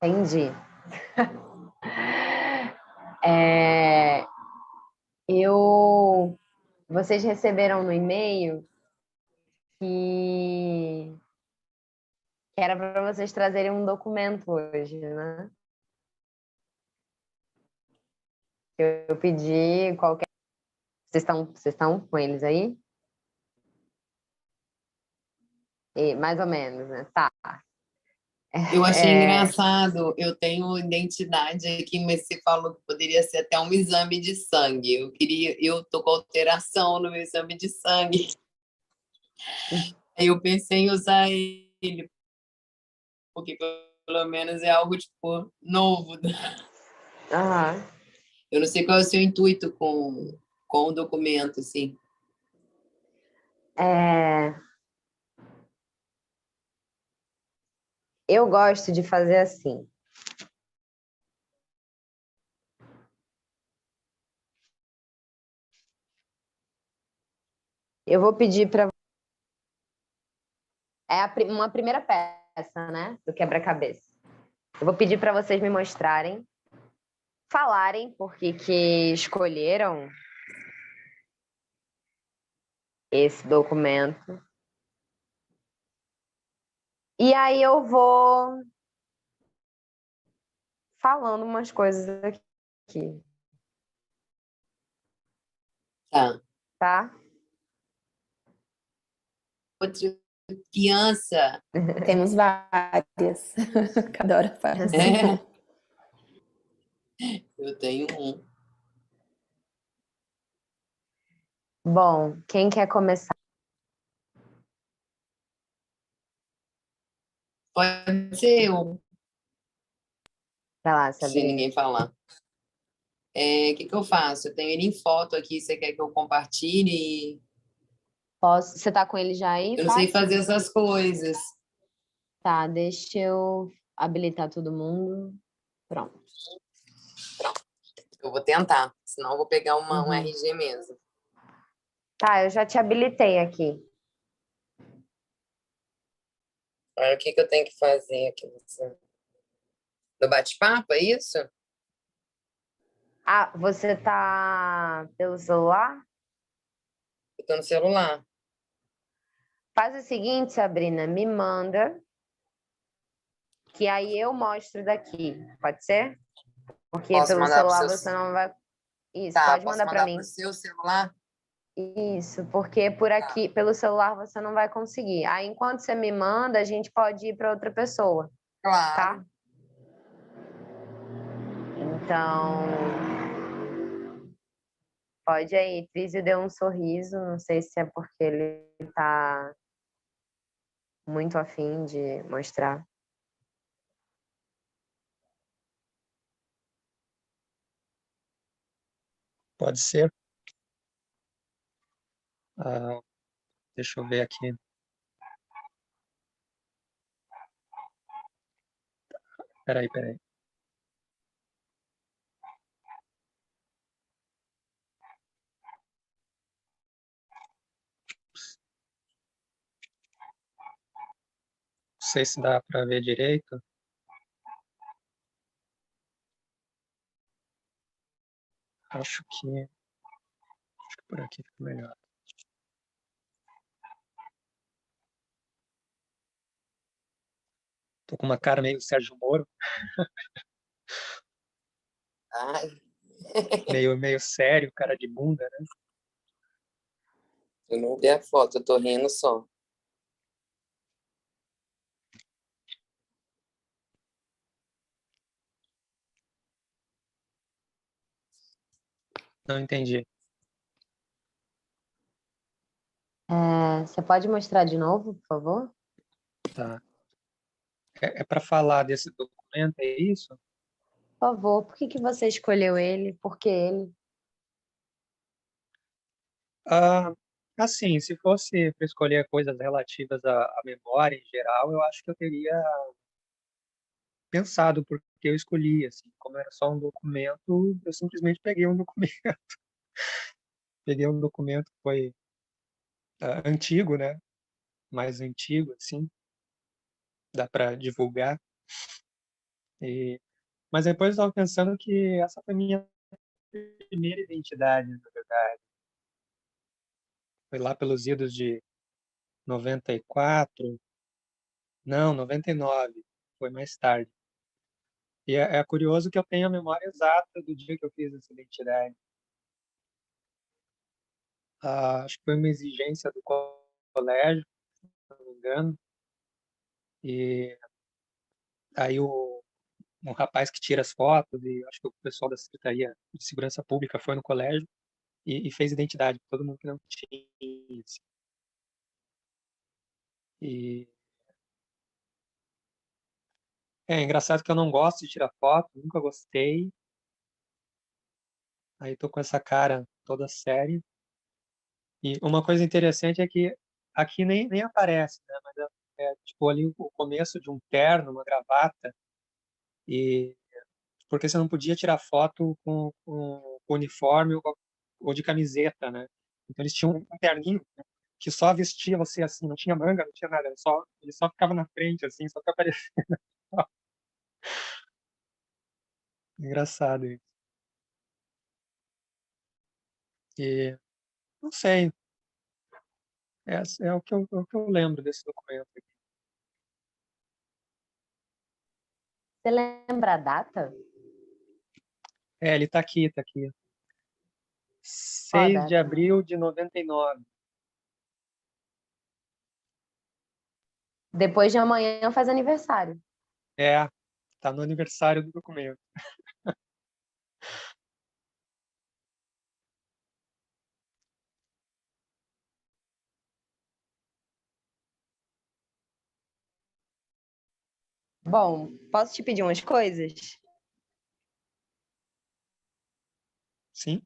Speaker 1: Entendi. Vocês receberam no e-mail que era para vocês trazerem um documento hoje, né? Eu pedi qualquer. Vocês estão com eles aí? Mais ou menos, né? Tá.
Speaker 5: Eu achei engraçado, eu tenho identidade aqui, mas você falou que poderia ser até um exame de sangue. Eu tô com alteração no meu exame de sangue. Aí eu pensei em usar ele, porque pelo menos é algo tipo novo.
Speaker 1: Aham.
Speaker 5: Eu não sei qual é o seu intuito com o documento, assim.
Speaker 1: Eu gosto de fazer assim. Eu vou pedir para. Uma primeira peça, né? Do quebra-cabeça. Eu vou pedir para vocês me mostrarem, falarem por que escolheram esse documento. E aí eu vou falando umas coisas aqui,
Speaker 5: Tá.
Speaker 1: tá?
Speaker 5: Outra criança.
Speaker 2: Temos várias. Cada hora faz.
Speaker 5: Eu tenho um.
Speaker 1: Bom, quem quer começar?
Speaker 5: Pode ser eu,
Speaker 1: Vai lá,
Speaker 5: se
Speaker 1: Sabrina.
Speaker 5: ninguém falar. O que eu faço? Eu tenho ele em foto aqui, você quer que eu compartilhe?
Speaker 1: Posso? Você tá com ele já aí?
Speaker 5: Eu não sei fazer essas coisas.
Speaker 1: Tá, deixa eu habilitar todo mundo. Pronto.
Speaker 5: Eu vou tentar, senão eu vou pegar um
Speaker 1: Uhum.
Speaker 5: RG mesmo.
Speaker 1: Tá, eu já te habilitei aqui.
Speaker 5: Olha, o que eu tenho que fazer aqui no bate-papo, é isso?
Speaker 1: Ah, você tá pelo celular?
Speaker 5: Eu tô no celular.
Speaker 1: Faz o seguinte, Sabrina, me manda, que aí eu mostro daqui. Pode ser? Porque
Speaker 5: Posso
Speaker 1: pelo
Speaker 5: mandar pro
Speaker 1: celular
Speaker 5: seu...
Speaker 1: você não vai. Isso,
Speaker 5: Tá,
Speaker 1: pode
Speaker 5: posso
Speaker 1: mandar para
Speaker 5: mandar
Speaker 1: mim.
Speaker 5: pro seu celular?
Speaker 1: Isso, porque por aqui, pelo celular, você não vai conseguir. Aí, enquanto você me manda, a gente pode ir para outra pessoa,
Speaker 5: Claro.
Speaker 1: tá? Então, pode aí. Trísio deu um sorriso, não sei se é porque ele tá muito afim de mostrar.
Speaker 4: Pode ser. Ah, deixa eu ver aqui. Peraí. Não sei se dá para ver direito. Acho que por aqui fica melhor. Tô com uma cara meio Sérgio Moro,
Speaker 5: Ai,
Speaker 4: meio sério, cara de bunda, né?
Speaker 5: eu não vi a foto, eu tô rindo só.
Speaker 4: Não entendi.
Speaker 1: Você pode mostrar de novo, por favor?
Speaker 4: Tá. É para falar desse documento, é isso?
Speaker 1: Por favor, por que que você escolheu ele? Por que ele?
Speaker 4: Ah, assim, se fosse para escolher coisas relativas à memória em geral, eu acho que eu teria pensado porque eu escolhi, assim, como era só um documento, eu simplesmente peguei um documento, peguei um documento que foi antigo, né? Mais antigo, assim, dá para divulgar. E, mas depois eu estava pensando que essa foi minha primeira identidade, na verdade. Foi lá pelos idos de 94, não, 99, foi mais tarde. E é curioso que eu tenho a memória exata do dia que eu fiz essa identidade. Acho que foi uma exigência do colégio, se não me engano. E aí um rapaz que tira as fotos, e acho que o pessoal da Secretaria de Segurança Pública foi no colégio e fez identidade para todo mundo que não tinha. Assim. E é engraçado que eu não gosto de tirar foto, nunca gostei. Aí tô com essa cara toda séria. E uma coisa interessante é que aqui nem aparece, né? Mas tipo ali o começo de um terno, uma gravata, e porque você não podia tirar foto com uniforme ou de camiseta, né? Então eles tinham um terninho que só vestia você assim, não tinha manga, não tinha nada, ele só ficava na frente assim, só que aparecia. Engraçado isso. E não sei, é o que eu lembro desse documento aqui.
Speaker 1: Você lembra a data?
Speaker 4: É, ele tá aqui, tá aqui.
Speaker 1: Qual a
Speaker 4: 6 de
Speaker 1: data?
Speaker 4: abril de 99.
Speaker 1: Depois de amanhã faz aniversário.
Speaker 4: É, tá no aniversário do documento.
Speaker 1: Bom, posso te pedir umas coisas?
Speaker 4: Sim?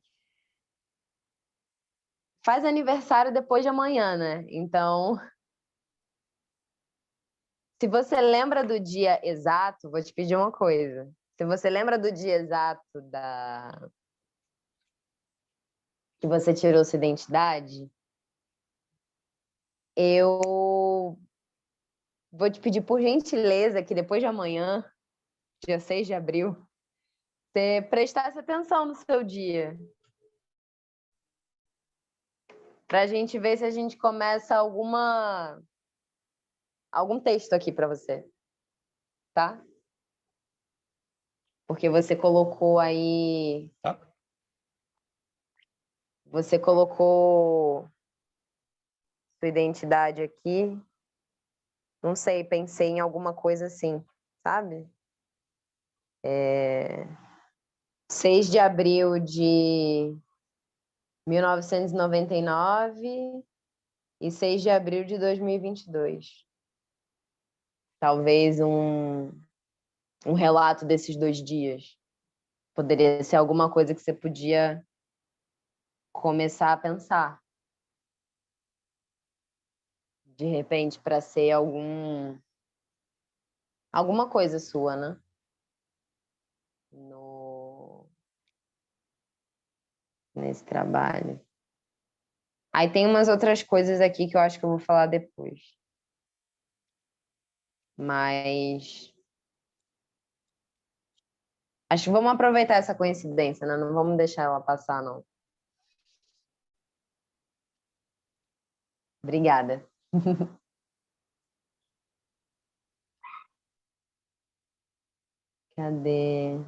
Speaker 1: Faz aniversário depois de amanhã, né? Então, se você lembra do dia exato, vou te pedir uma coisa. Se você lembra do dia exato que você tirou sua identidade, eu vou te pedir por gentileza que depois de amanhã, dia 6 de abril, você prestasse atenção no seu dia, para a gente ver se a gente começa algum texto aqui para você, tá? Porque
Speaker 4: Tá?
Speaker 1: você colocou sua identidade aqui. Não sei, pensei em alguma coisa assim, sabe? 6 de abril de 1999 e 6 de abril de 2022. Talvez um relato desses 2 dias. Poderia ser alguma coisa que você podia começar a pensar. De repente, para ser alguma coisa sua, né? No, Nesse trabalho. Aí tem umas outras coisas aqui que eu acho que eu vou falar depois. Mas acho que vamos aproveitar essa coincidência, né? Não vamos deixar ela passar, não. Obrigada. Cadê?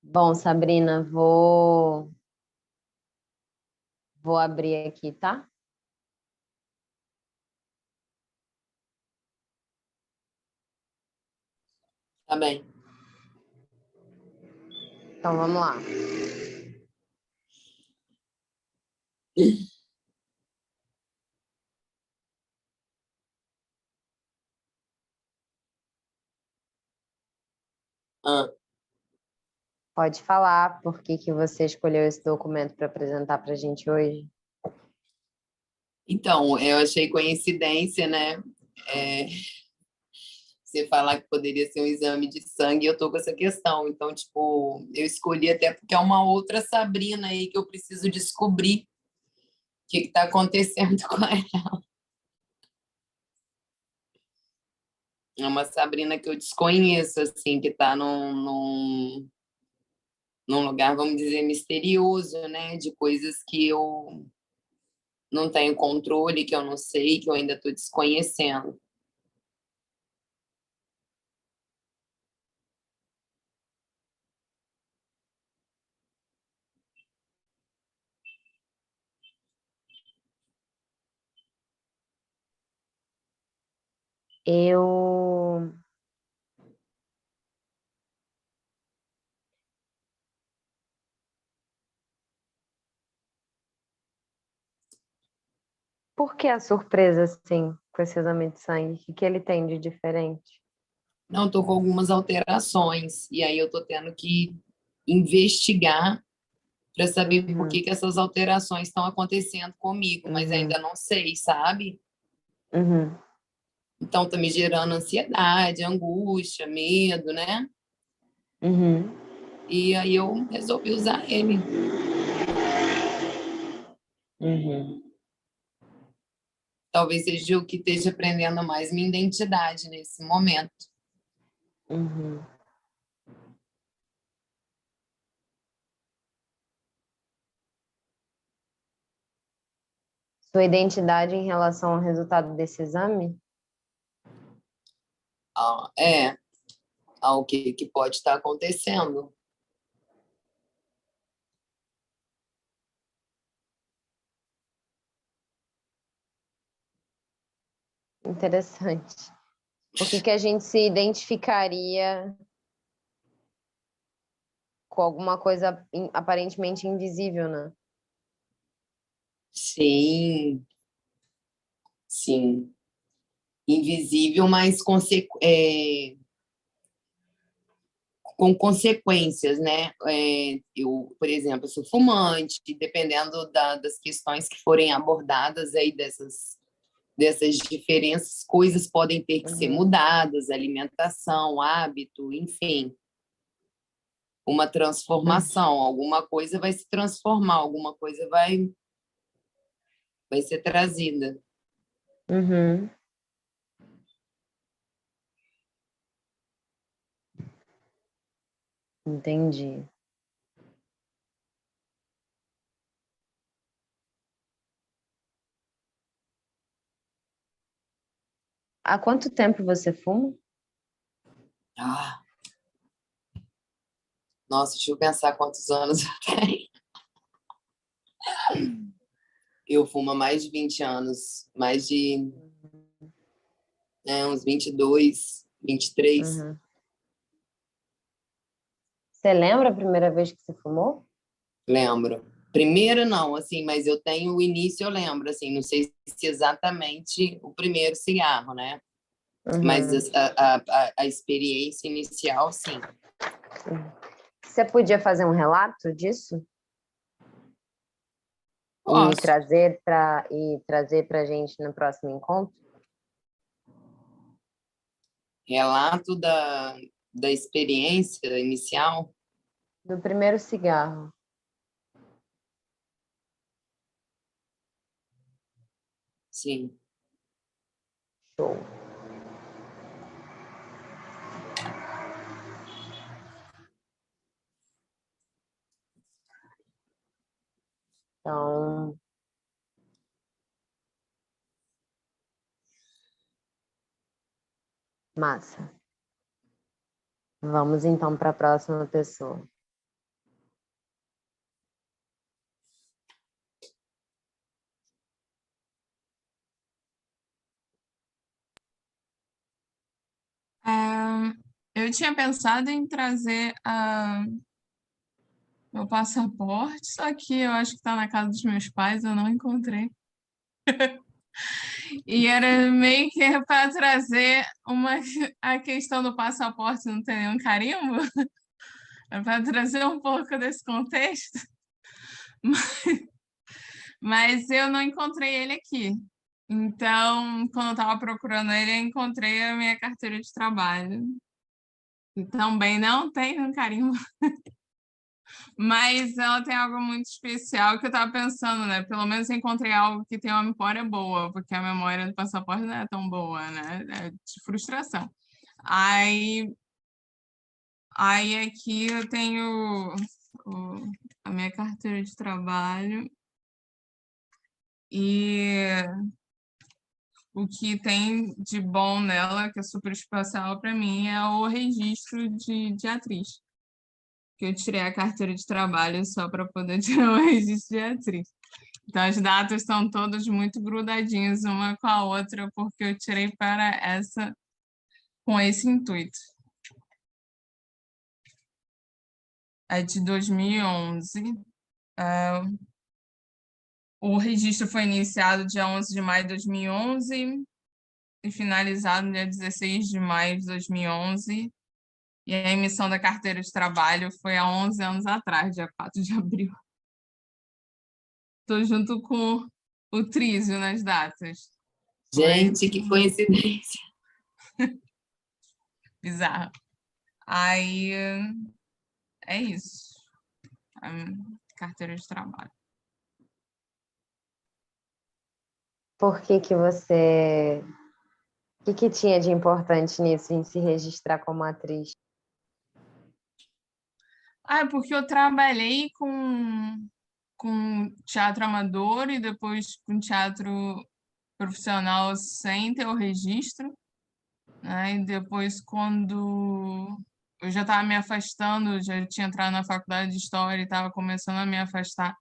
Speaker 1: Bom, Sabrina, vou abrir aqui, tá?
Speaker 5: Tá bem.
Speaker 1: Então vamos lá.
Speaker 5: Ah,
Speaker 1: Pode falar por que que você escolheu esse documento para apresentar para a gente hoje?
Speaker 5: então, eu achei coincidência, né? É, você falar que poderia ser um exame de sangue, eu tô com essa questão. Então, tipo, eu escolhi até porque é uma outra Sabrina aí que eu preciso descobrir o que está acontecendo com ela. É uma Sabrina que eu desconheço, assim, que está num lugar, vamos dizer, misterioso, né? De coisas que eu não tenho controle, que eu não sei, que eu ainda estou desconhecendo.
Speaker 1: Eu Por que a surpresa, assim, com esse exame de sangue? O que ele tem de diferente?
Speaker 5: Não, estou com algumas alterações, e aí eu estou tendo que investigar para saber por
Speaker 1: Uhum,
Speaker 5: que essas alterações estão acontecendo comigo, mas
Speaker 1: uhum,
Speaker 5: ainda não sei, sabe?
Speaker 1: uhum,
Speaker 5: Então, está me gerando ansiedade, angústia, medo, né?
Speaker 1: uhum.
Speaker 5: E aí eu resolvi usar ele.
Speaker 1: Uhum,
Speaker 5: Talvez seja o que esteja prendendo mais minha identidade nesse momento.
Speaker 1: uhum. Sua identidade em relação ao resultado desse exame?
Speaker 5: É, ao que pode estar acontecendo.
Speaker 1: Interessante. O que que a gente se identificaria com alguma coisa aparentemente invisível, né?
Speaker 5: Sim, sim. Invisível, mas com consequências, né? Eu, por exemplo, sou fumante, dependendo das questões que forem abordadas aí dessas diferenças, coisas podem ter que ser
Speaker 1: Uhum,
Speaker 5: mudadas, alimentação, hábito, enfim, uma transformação, alguma coisa vai se transformar, alguma coisa vai ser trazida.
Speaker 1: uhum. Entendi. Há quanto tempo você fuma?
Speaker 5: Ah, nossa, deixa eu pensar quantos anos eu tenho. Eu fumo há mais de 20 anos, mais de uns 22, 23.
Speaker 1: Uhum. Você lembra a primeira vez que você fumou?
Speaker 5: Lembro. Primeiro não, assim, mas eu tenho o início, eu lembro, assim, não sei se exatamente o primeiro cigarro, né? Mas
Speaker 1: Uhum.
Speaker 5: a experiência inicial, sim.
Speaker 1: Você podia fazer um relato disso e
Speaker 5: Posso.
Speaker 1: trazer para a gente no próximo encontro?
Speaker 5: Relato da experiência inicial,
Speaker 1: Do primeiro cigarro.
Speaker 5: sim.
Speaker 1: Show. Então, Massa. Vamos então para a próxima pessoa.
Speaker 3: Eu tinha pensado em trazer meu passaporte, só que eu acho que está na casa dos meus pais, eu não encontrei. E era meio que para trazer a questão do passaporte não ter nenhum carimbo, é para trazer um pouco desse contexto, mas eu não encontrei ele aqui. Então, quando eu estava procurando ele, eu encontrei a minha carteira de trabalho. E também não tem um carimbo. Mas ela tem algo muito especial que eu estava pensando, né? Pelo menos eu encontrei algo que tem uma memória boa, porque a memória do passaporte não é tão boa, né? É de frustração. Aí, aí aqui eu tenho a minha carteira de trabalho e o que tem de bom nela, que é super especial para mim, é o registro de atriz. Que eu tirei a carteira de trabalho só para poder tirar o registro de atriz. Então, as datas estão todas muito grudadinhas uma com a outra, porque eu tirei para essa com esse intuito. É de 2011. O registro foi iniciado dia 11 de maio de 2011 e finalizado no dia 16 de maio de 2011. E a emissão da carteira de trabalho foi há 11 anos atrás, dia 4 de abril. Estou junto com o Trísio nas datas.
Speaker 5: Gente, que coincidência.
Speaker 3: Bizarro. Aí é isso. A carteira de trabalho.
Speaker 1: Por que que você... O que tinha de importante nisso, em se registrar como atriz?
Speaker 3: É porque eu trabalhei com teatro amador e depois com teatro profissional sem ter o registro, né? E depois, quando eu já estava me afastando, já tinha entrado na faculdade de História e estava começando a me afastar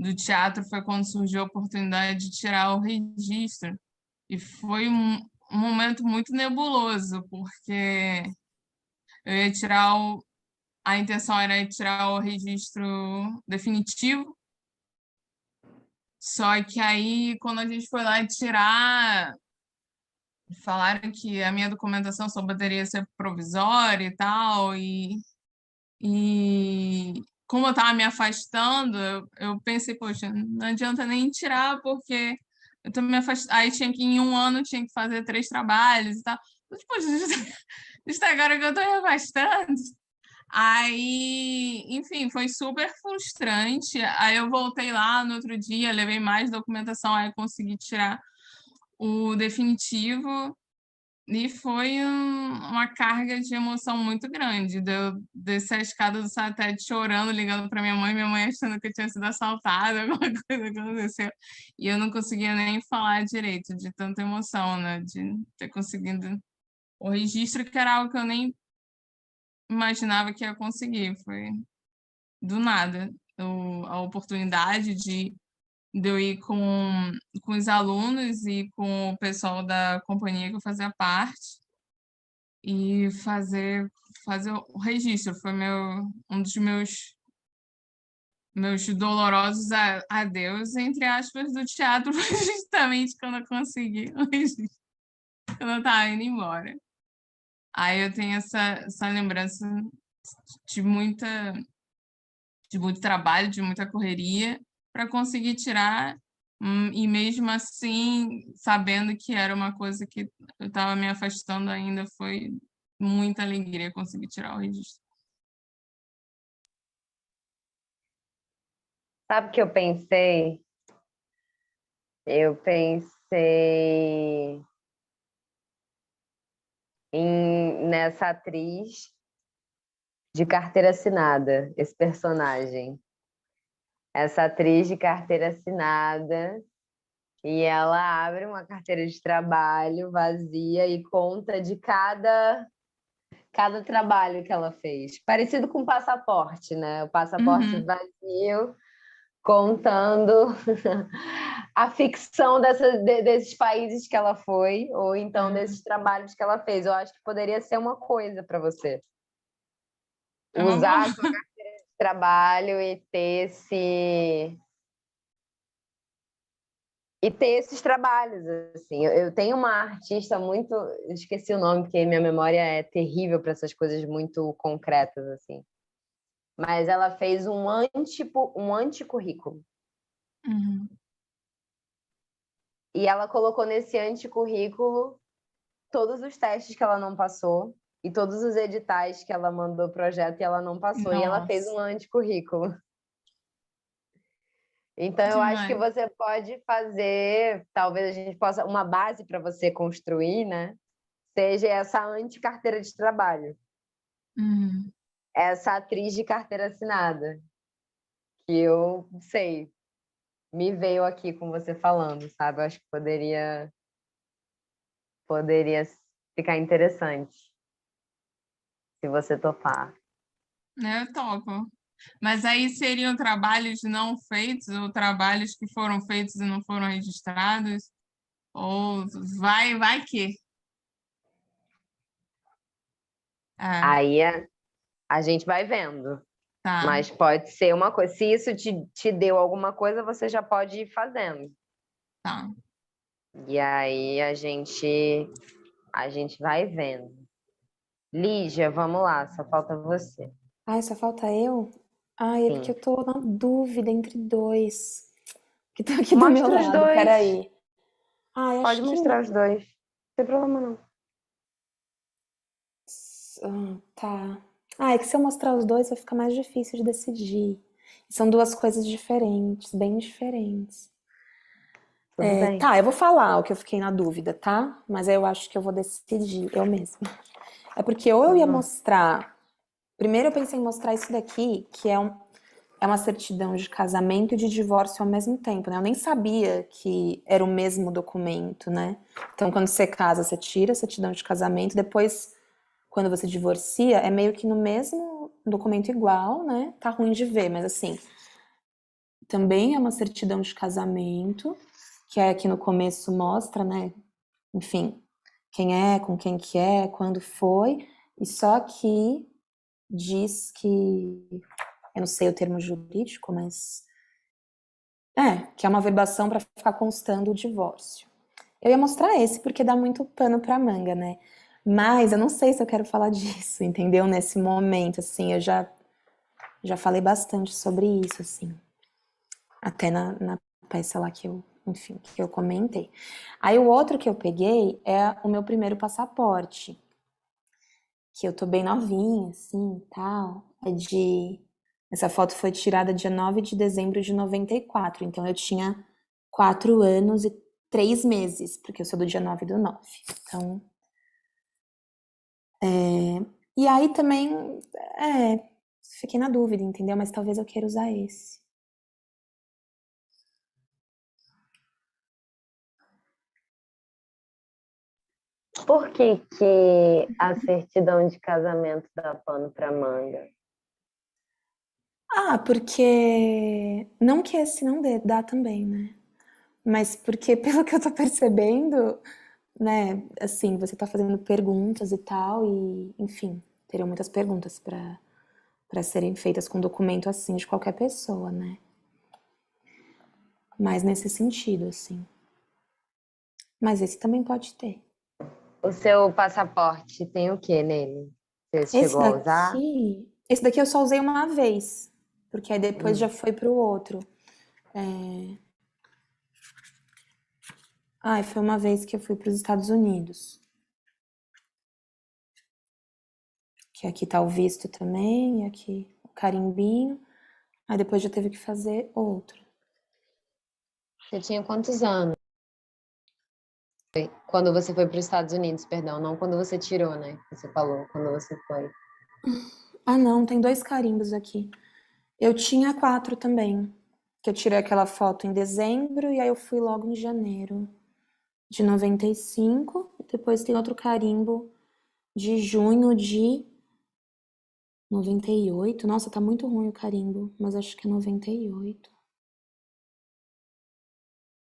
Speaker 3: do teatro, foi quando surgiu a oportunidade de tirar o registro. E foi um momento muito nebuloso, porque eu ia tirar a intenção era tirar o registro definitivo, só que aí, quando a gente foi lá tirar, falaram que a minha documentação só poderia ser provisória e tal, e como eu estava me afastando, eu pensei, poxa, não adianta nem tirar, porque eu tô me afastando. Aí tinha que, em um ano, tinha que fazer 3 trabalhos e tal. Mas, poxa, justo agora que eu tô me afastando. Aí, enfim, foi super frustrante. Aí eu voltei lá no outro dia, levei mais documentação, aí consegui tirar o definitivo. E foi uma carga de emoção muito grande. Eu descer a escada do satélite chorando, ligando para minha mãe achando que eu tinha sido assaltada, alguma coisa que aconteceu. E eu não conseguia nem falar direito, de tanta emoção, né? De ter conseguido o registro, que era algo que eu nem imaginava que ia conseguir. Foi do nada. A oportunidade de eu ir com os alunos e com o pessoal da companhia que eu fazia parte e fazer o registro. Foi um dos meus dolorosos adeus, entre aspas, do teatro, justamente quando eu consegui o registro, quando eu estava indo embora. Aí eu tenho essa lembrança de de muito trabalho, de muita correria, para conseguir tirar, e mesmo assim, sabendo que era uma coisa que eu estava me afastando ainda, foi muita alegria conseguir tirar o registro.
Speaker 1: Sabe o que eu pensei? Eu pensei nessa atriz de carteira assinada, esse personagem. Essa atriz de carteira assinada E ela abre uma carteira de trabalho vazia e conta de cada trabalho que ela fez. Parecido com o passaporte, né? O passaporte
Speaker 3: Uhum.
Speaker 1: vazio, contando a ficção desses países que ela foi, ou então desses trabalhos que ela fez. Eu acho que poderia ser uma coisa para você.
Speaker 3: É uma boa.
Speaker 1: Usar a sua carteira de trabalho e ter esses trabalhos, assim. Eu tenho uma artista muito... Esqueci o nome, porque minha memória é terrível para essas coisas muito concretas, assim. Mas ela fez um anticurrículo.
Speaker 3: Uhum.
Speaker 1: E ela colocou nesse anticurrículo todos os testes que ela não passou e todos os editais que ela mandou projeto e ela não passou. E ela fez um
Speaker 3: Nossa,
Speaker 1: anticurrículo. Então, eu acho que
Speaker 3: demais.
Speaker 1: você pode fazer, talvez a gente possa, uma base para você construir, né? Seja essa anticarteira de trabalho,
Speaker 3: Uhum.
Speaker 1: essa atriz de carteira assinada, que eu sei, me veio aqui com você falando, sabe? Eu acho que poderia ficar interessante, se você topar.
Speaker 3: Eu topo. Mas aí seriam trabalhos não feitos ou trabalhos que foram feitos e não foram registrados? Ou vai que? É,
Speaker 1: Aí a gente vai vendo.
Speaker 3: tá,
Speaker 1: Mas pode ser uma coisa. Se isso te deu alguma coisa, você já pode ir fazendo.
Speaker 3: tá.
Speaker 1: E aí a gente vai vendo. Lígia, vamos lá, só falta você.
Speaker 2: Ai, só falta eu? Ai, é porque
Speaker 1: Sim.
Speaker 2: eu tô na dúvida entre dois que estão aqui do meu
Speaker 1: Mostra os
Speaker 2: lado,
Speaker 1: dois.
Speaker 2: peraí. Ai,
Speaker 1: Pode
Speaker 2: acho que
Speaker 1: mostrar os dois. Não tem problema não.
Speaker 2: Tá. Ah, é que se eu mostrar os dois vai ficar mais difícil de decidir. São duas coisas diferentes, bem diferentes.
Speaker 1: Tudo bem.
Speaker 2: Tá, eu vou falar o que eu fiquei na dúvida, tá? Mas aí eu acho que eu vou decidir eu mesma. É porque ou eu ia
Speaker 1: Uhum.
Speaker 2: mostrar. Primeiro eu pensei em mostrar isso daqui, que é uma certidão de casamento e de divórcio ao mesmo tempo, né? Eu nem sabia que era o mesmo documento, né? Então, quando você casa, você tira a certidão de casamento, depois, quando você divorcia, é meio que no mesmo documento igual, né? Tá ruim de ver, mas assim, também é uma certidão de casamento, que é aqui no começo mostra, né? Enfim, quem é, com quem que é, quando foi, e só que diz que, eu não sei o termo jurídico, mas que é uma verbação para ficar constando o divórcio. Eu ia mostrar esse porque dá muito pano para manga, né? Mas eu não sei se eu quero falar disso, entendeu? Nesse momento, assim, eu já falei bastante sobre isso, assim. Até na peça lá que eu, enfim, que eu comentei. Aí o outro que eu peguei é o meu primeiro passaporte, que eu tô bem novinha, assim, tal. Essa foto foi tirada dia 9 de dezembro de 94, então eu tinha 4 anos e 3 meses, porque eu sou do dia 9 do 9. Então, e aí também, fiquei na dúvida, entendeu? Mas talvez eu queira usar esse.
Speaker 1: Por que a certidão de casamento dá pano para manga?
Speaker 2: Ah, porque não que esse não dá também, né? Mas porque, pelo que eu tô percebendo, né, assim, você tá fazendo perguntas e tal, e, enfim, teriam muitas perguntas para serem feitas com documento assim de qualquer pessoa, né? Mas nesse sentido, assim. Mas esse também pode ter.
Speaker 1: O seu passaporte tem o que nele? Você chegou a usar?
Speaker 2: Esse daqui eu só usei uma vez, porque aí depois já
Speaker 1: Hum.
Speaker 2: foi pro outro. Foi uma vez que eu fui para os Estados Unidos. Que aqui tá o visto também, e aqui o carimbinho. Aí depois já teve que fazer outro.
Speaker 1: Você tinha quantos anos? Quando você foi para os Estados Unidos, perdão, não quando você tirou, né? Você falou, quando você foi.
Speaker 2: Ah, não, tem 2 carimbos aqui. Eu tinha 4 também. que eu tirei aquela foto em dezembro e aí eu fui logo em janeiro de 95. E depois tem outro carimbo de junho de 98. Nossa, tá muito ruim o carimbo, mas acho que é 98.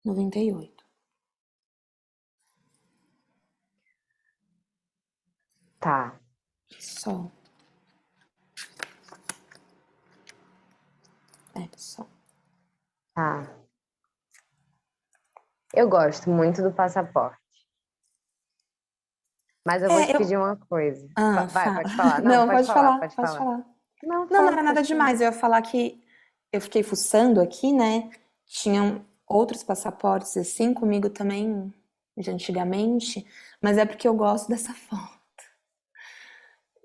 Speaker 2: 98.
Speaker 1: Tá,
Speaker 2: Só. Só.
Speaker 1: tá. Eu gosto muito do passaporte. Mas eu vou te pedir uma coisa. Vai,
Speaker 2: Fala.
Speaker 1: pode falar. Não,
Speaker 2: Não,
Speaker 1: pode
Speaker 2: pode
Speaker 1: falar,
Speaker 2: falar,
Speaker 1: pode
Speaker 2: pode
Speaker 1: falar.
Speaker 2: falar.
Speaker 1: Não,
Speaker 2: Não, não
Speaker 1: fala,
Speaker 2: era nada
Speaker 1: pode falar.
Speaker 2: demais. Eu ia falar que eu fiquei fuçando aqui, né? Tinham outros passaportes assim comigo também, de antigamente, mas é porque eu gosto dessa foto.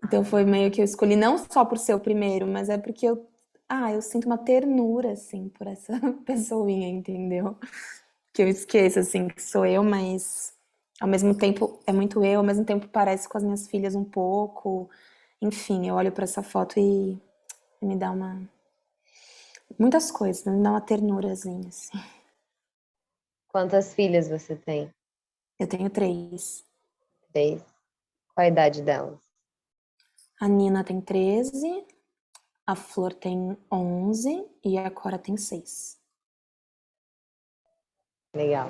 Speaker 2: Então foi meio que eu escolhi não só por ser o primeiro, mas é porque eu sinto uma ternura, assim, por essa pessoinha, entendeu? Que eu esqueço, assim, que sou eu, mas ao mesmo tempo é muito eu, ao mesmo tempo parece com as minhas filhas um pouco. Enfim, eu olho pra essa foto e me dá muitas coisas, me dá uma ternurazinha, assim.
Speaker 1: Quantas filhas você tem?
Speaker 2: Eu tenho 3.
Speaker 1: 3. Qual a idade delas?
Speaker 2: A Nina tem 13, a Flor tem 11 e a Cora tem 6.
Speaker 1: Legal.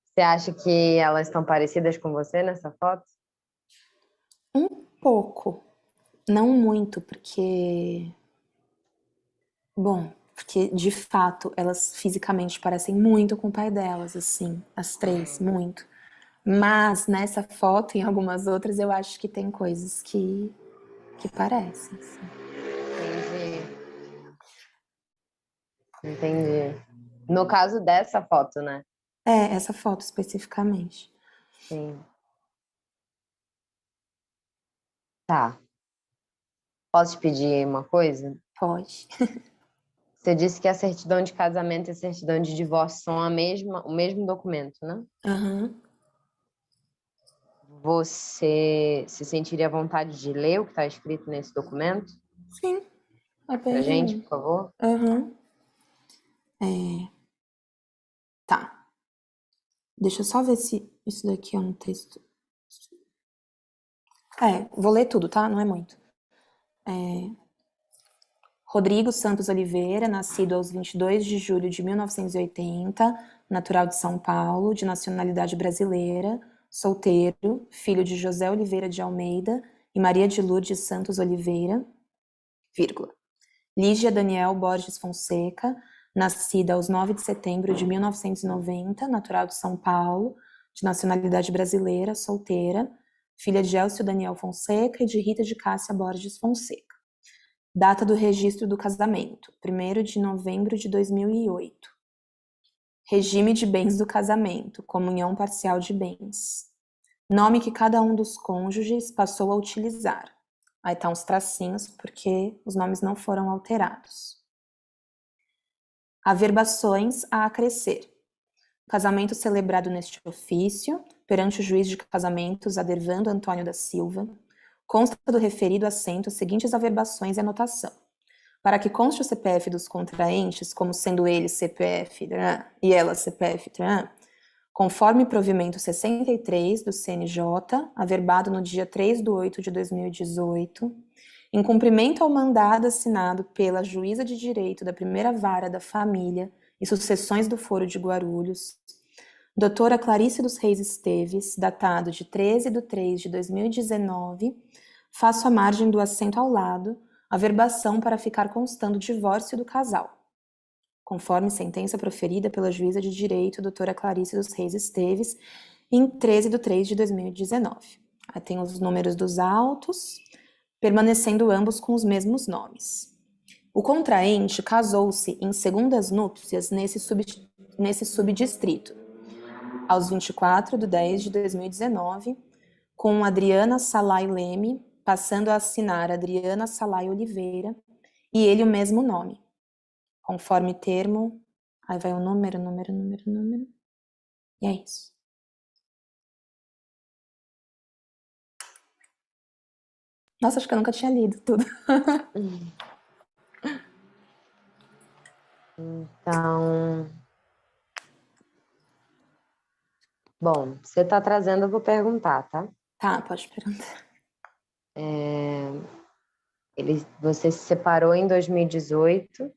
Speaker 1: Você acha que elas estão parecidas com você nessa foto?
Speaker 2: Um pouco, não muito, porque de fato elas fisicamente parecem muito com o pai delas, assim, as 3, muito. Mas nessa foto e em algumas outras eu acho que tem coisas que parecem, assim.
Speaker 1: Entendi. No caso dessa foto, né?
Speaker 2: Essa foto especificamente.
Speaker 1: Sim. Tá. Posso te pedir uma coisa?
Speaker 2: Pode.
Speaker 1: Você disse que a certidão de casamento e a certidão de divórcio são o mesmo documento, né?
Speaker 2: Aham.
Speaker 1: Você se sentiria à vontade de ler o que está escrito nesse documento?
Speaker 2: Sim. É
Speaker 1: Pra gente,
Speaker 2: bem.
Speaker 1: por favor?
Speaker 2: Aham. Tá. Deixa eu só ver se isso daqui é um texto. Vou ler tudo, tá? Não é muito. Rodrigo Santos Oliveira, nascido aos 22 de julho de 1980, natural de São Paulo, de nacionalidade brasileira, solteiro, filho de José Oliveira de Almeida e Maria de Lourdes Santos Oliveira, vírgula. Lígia Daniel Borges Fonseca, nascida aos 9 de setembro de 1990, natural de São Paulo, de nacionalidade brasileira, solteira, filha de Elcio Daniel Fonseca e de Rita de Cássia Borges Fonseca. Data do registro do casamento, 1º de novembro de 2008. Regime de bens do casamento, comunhão parcial de bens. Nome que cada um dos cônjuges passou a utilizar. Aí tá uns tracinhos, porque os nomes não foram alterados. Averbações a acrescer. Casamento celebrado neste ofício, perante o juiz de casamentos Adervando Antônio da Silva, consta do referido assento as seguintes averbações e anotação. Para que conste o CPF dos contraentes, como sendo ele CPF e ela CPF, conforme provimento 63 do CNJ, averbado no dia 3 de 8 de 2018, em cumprimento ao mandado assinado pela Juíza de Direito da Primeira Vara da Família e Sucessões do Foro de Guarulhos, doutora Clarice dos Reis Esteves, datado de 13 de 3 de 2019, faço à margem do assento ao lado, averbação para ficar constando o divórcio do casal, conforme sentença proferida pela Juíza de Direito, doutora Clarice dos Reis Esteves, em 13 de 3 de 2019. Aí tem os números dos autos, permanecendo ambos com os mesmos nomes. O contraente casou-se em segundas núpcias nesse subdistrito, aos 24 de 10 de 2019, com Adriana Salai Leme, passando a assinar Adriana Salai Oliveira, e ele o mesmo nome, conforme termo, aí vai o número, e é isso. Nossa, acho que eu nunca tinha lido tudo.
Speaker 1: Então, bom, você está trazendo, eu vou perguntar, tá?
Speaker 2: Tá, pode perguntar.
Speaker 1: Você se separou em 2018.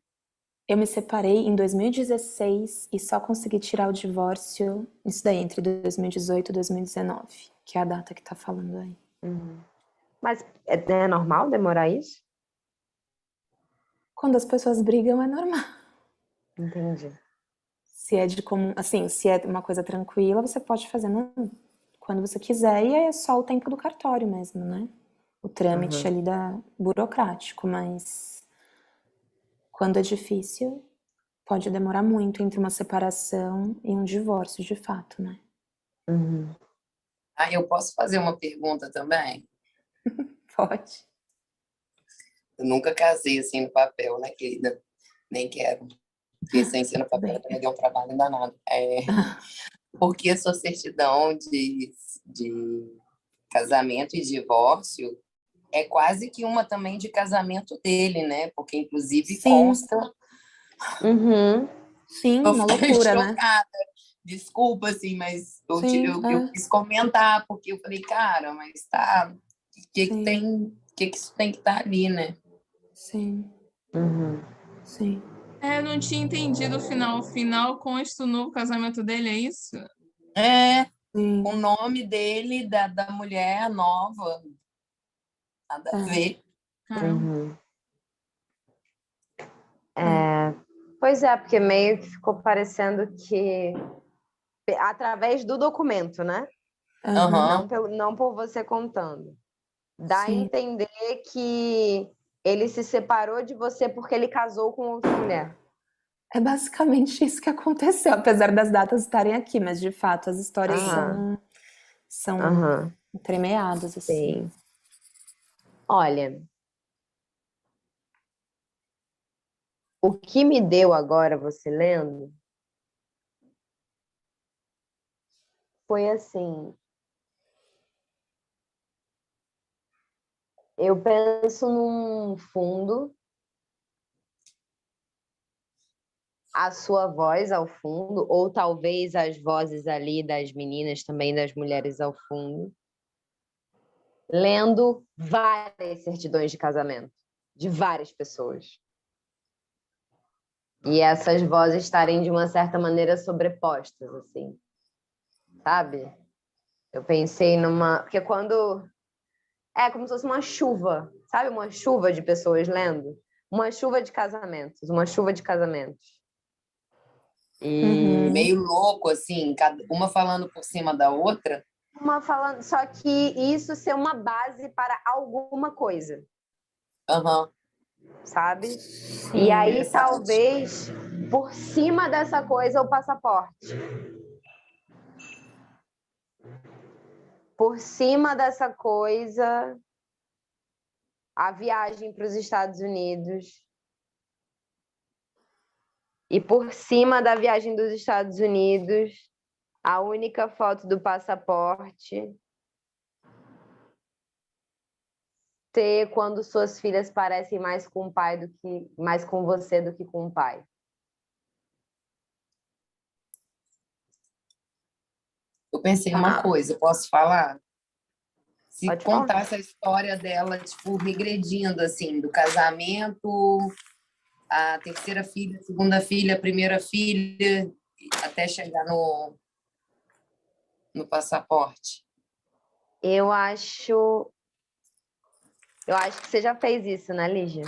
Speaker 2: Eu me separei em 2016 e só consegui tirar o divórcio, isso daí, entre 2018 e 2019, que é a data que tá falando aí.
Speaker 1: Mas é normal demorar isso?
Speaker 2: Quando as pessoas brigam é normal.
Speaker 1: Entendi.
Speaker 2: Se é de comum, assim, se é uma coisa tranquila, você pode fazer quando você quiser e é só o tempo do cartório mesmo, né? O trâmite ali burocrático, mas quando é difícil, pode demorar muito entre uma separação e um divórcio, de fato, né?
Speaker 5: Eu posso fazer uma pergunta também?
Speaker 2: Pode.
Speaker 5: Eu nunca casei assim no papel, né, querida? Nem quero. Porque sem ser no
Speaker 2: Tudo
Speaker 5: papel
Speaker 2: bem.
Speaker 5: também deu um trabalho danado. Porque a sua certidão de casamento e divórcio é quase que uma também de casamento dele, né? Porque, inclusive,
Speaker 2: Sim,
Speaker 5: consta.
Speaker 2: sim,
Speaker 5: Eu
Speaker 2: uma
Speaker 5: fiquei
Speaker 2: loucura, né?
Speaker 5: chocada. Desculpa, assim, mas
Speaker 2: Sim,
Speaker 5: eu quis comentar, porque eu falei, cara, mas tá. O que
Speaker 2: sim,
Speaker 5: tem. Que isso tem que estar ali, né?
Speaker 2: sim, sim.
Speaker 3: Eu não tinha entendido o final. O final consta o novo casamento dele, é isso?
Speaker 5: É,
Speaker 2: Sim,
Speaker 5: o nome dele, da mulher nova, nada a ver.
Speaker 3: Caramba.
Speaker 1: Pois é, porque meio que ficou parecendo que através do documento, né?
Speaker 5: Aham.
Speaker 1: Não por você contando. Dá a
Speaker 2: sim.
Speaker 1: entender que ele se separou de você porque ele casou com outra mulher.
Speaker 2: É basicamente isso que aconteceu, apesar das datas estarem aqui, mas de fato as histórias são
Speaker 1: Aham,
Speaker 2: entremeadas, assim.
Speaker 1: sim. Olha, o que me deu agora, você lendo, foi assim. Eu penso num fundo, a sua voz ao fundo, ou talvez as vozes ali das meninas, também das mulheres ao fundo, lendo várias certidões de casamento, de várias pessoas. E essas vozes estarem de uma certa maneira sobrepostas, assim, sabe? Eu pensei numa. Porque quando. É como se fosse uma chuva, sabe? Uma chuva de pessoas lendo. Uma chuva de casamentos, uma chuva de casamentos. E
Speaker 5: Meio louco, assim, uma falando por cima da outra.
Speaker 1: uma falando. Só que isso ser uma base para alguma coisa,
Speaker 5: Aham.
Speaker 1: sabe? E
Speaker 2: Sim,
Speaker 1: aí,
Speaker 5: Interessante.
Speaker 1: talvez, por cima dessa coisa, o passaporte. Por cima dessa coisa, a viagem para os Estados Unidos. E por cima da viagem dos Estados Unidos, a única foto do passaporte ter quando suas filhas parecem mais com o pai do que mais com você do que com o pai.
Speaker 5: Eu pensei uma
Speaker 2: tá.
Speaker 5: coisa, posso falar? Se
Speaker 1: Pode falar?
Speaker 5: contasse a história dela, tipo, regredindo, assim, do casamento, a terceira filha, a segunda filha, a primeira filha, até chegar no passaporte.
Speaker 1: Eu acho que você já fez isso, né, Lígia?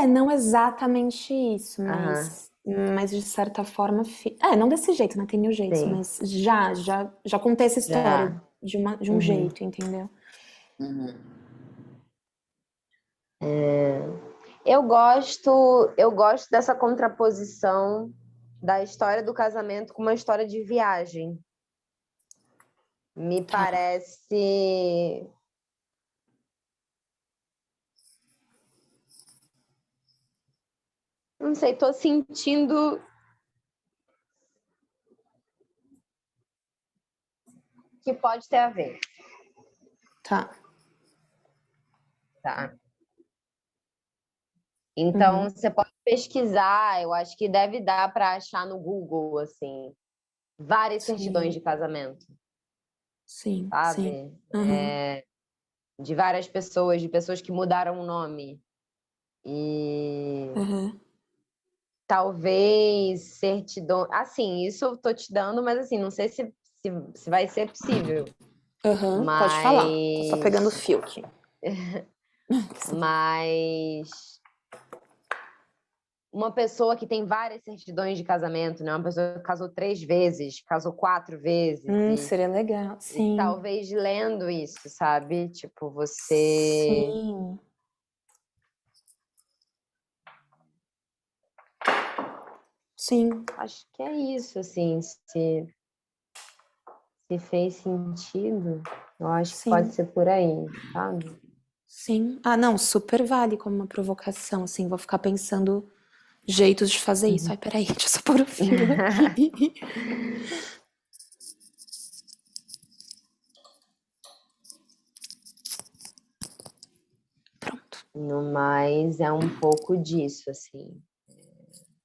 Speaker 2: Não exatamente isso,
Speaker 1: Aham,
Speaker 2: mas de certa forma, não desse jeito, né? Tem mil jeitos,
Speaker 1: sim,
Speaker 2: mas já contei essa história
Speaker 1: já.
Speaker 2: de um jeito, entendeu?
Speaker 5: Uhum.
Speaker 1: Eu gosto dessa contraposição da história do casamento com uma história de viagem. Me
Speaker 2: Tá.
Speaker 1: parece. Não sei, tô sentindo que pode ter a ver.
Speaker 2: Tá.
Speaker 1: tá? Então, você pode pesquisar, eu acho que deve dar para achar no Google, assim, várias certidões
Speaker 2: Sim,
Speaker 1: de casamento,
Speaker 2: sim.
Speaker 1: sabe? De várias pessoas, de pessoas que mudaram o nome. E talvez certidão... Assim, isso eu tô te dando, mas assim, não sei se vai ser possível.
Speaker 2: Pode falar. Tô só pegando o
Speaker 1: Mas...
Speaker 2: fio aqui.
Speaker 1: Mas... Uma pessoa que tem várias certidões de casamento, né? Uma pessoa que casou 3 vezes, casou 4 vezes.
Speaker 2: Seria legal,
Speaker 1: E
Speaker 2: sim.
Speaker 1: talvez lendo isso, sabe? Tipo, você...
Speaker 2: Sim. Sim.
Speaker 1: Acho que é isso, assim, se fez sentido, eu acho que pode
Speaker 2: Sim.
Speaker 1: ser por aí, sabe?
Speaker 2: Sim. Ah, não, super vale como uma provocação, assim, vou ficar pensando jeitos de fazer isso. Ai, peraí, deixa eu só pôr o fio aqui. Pronto.
Speaker 1: No mais, é um pouco disso, assim.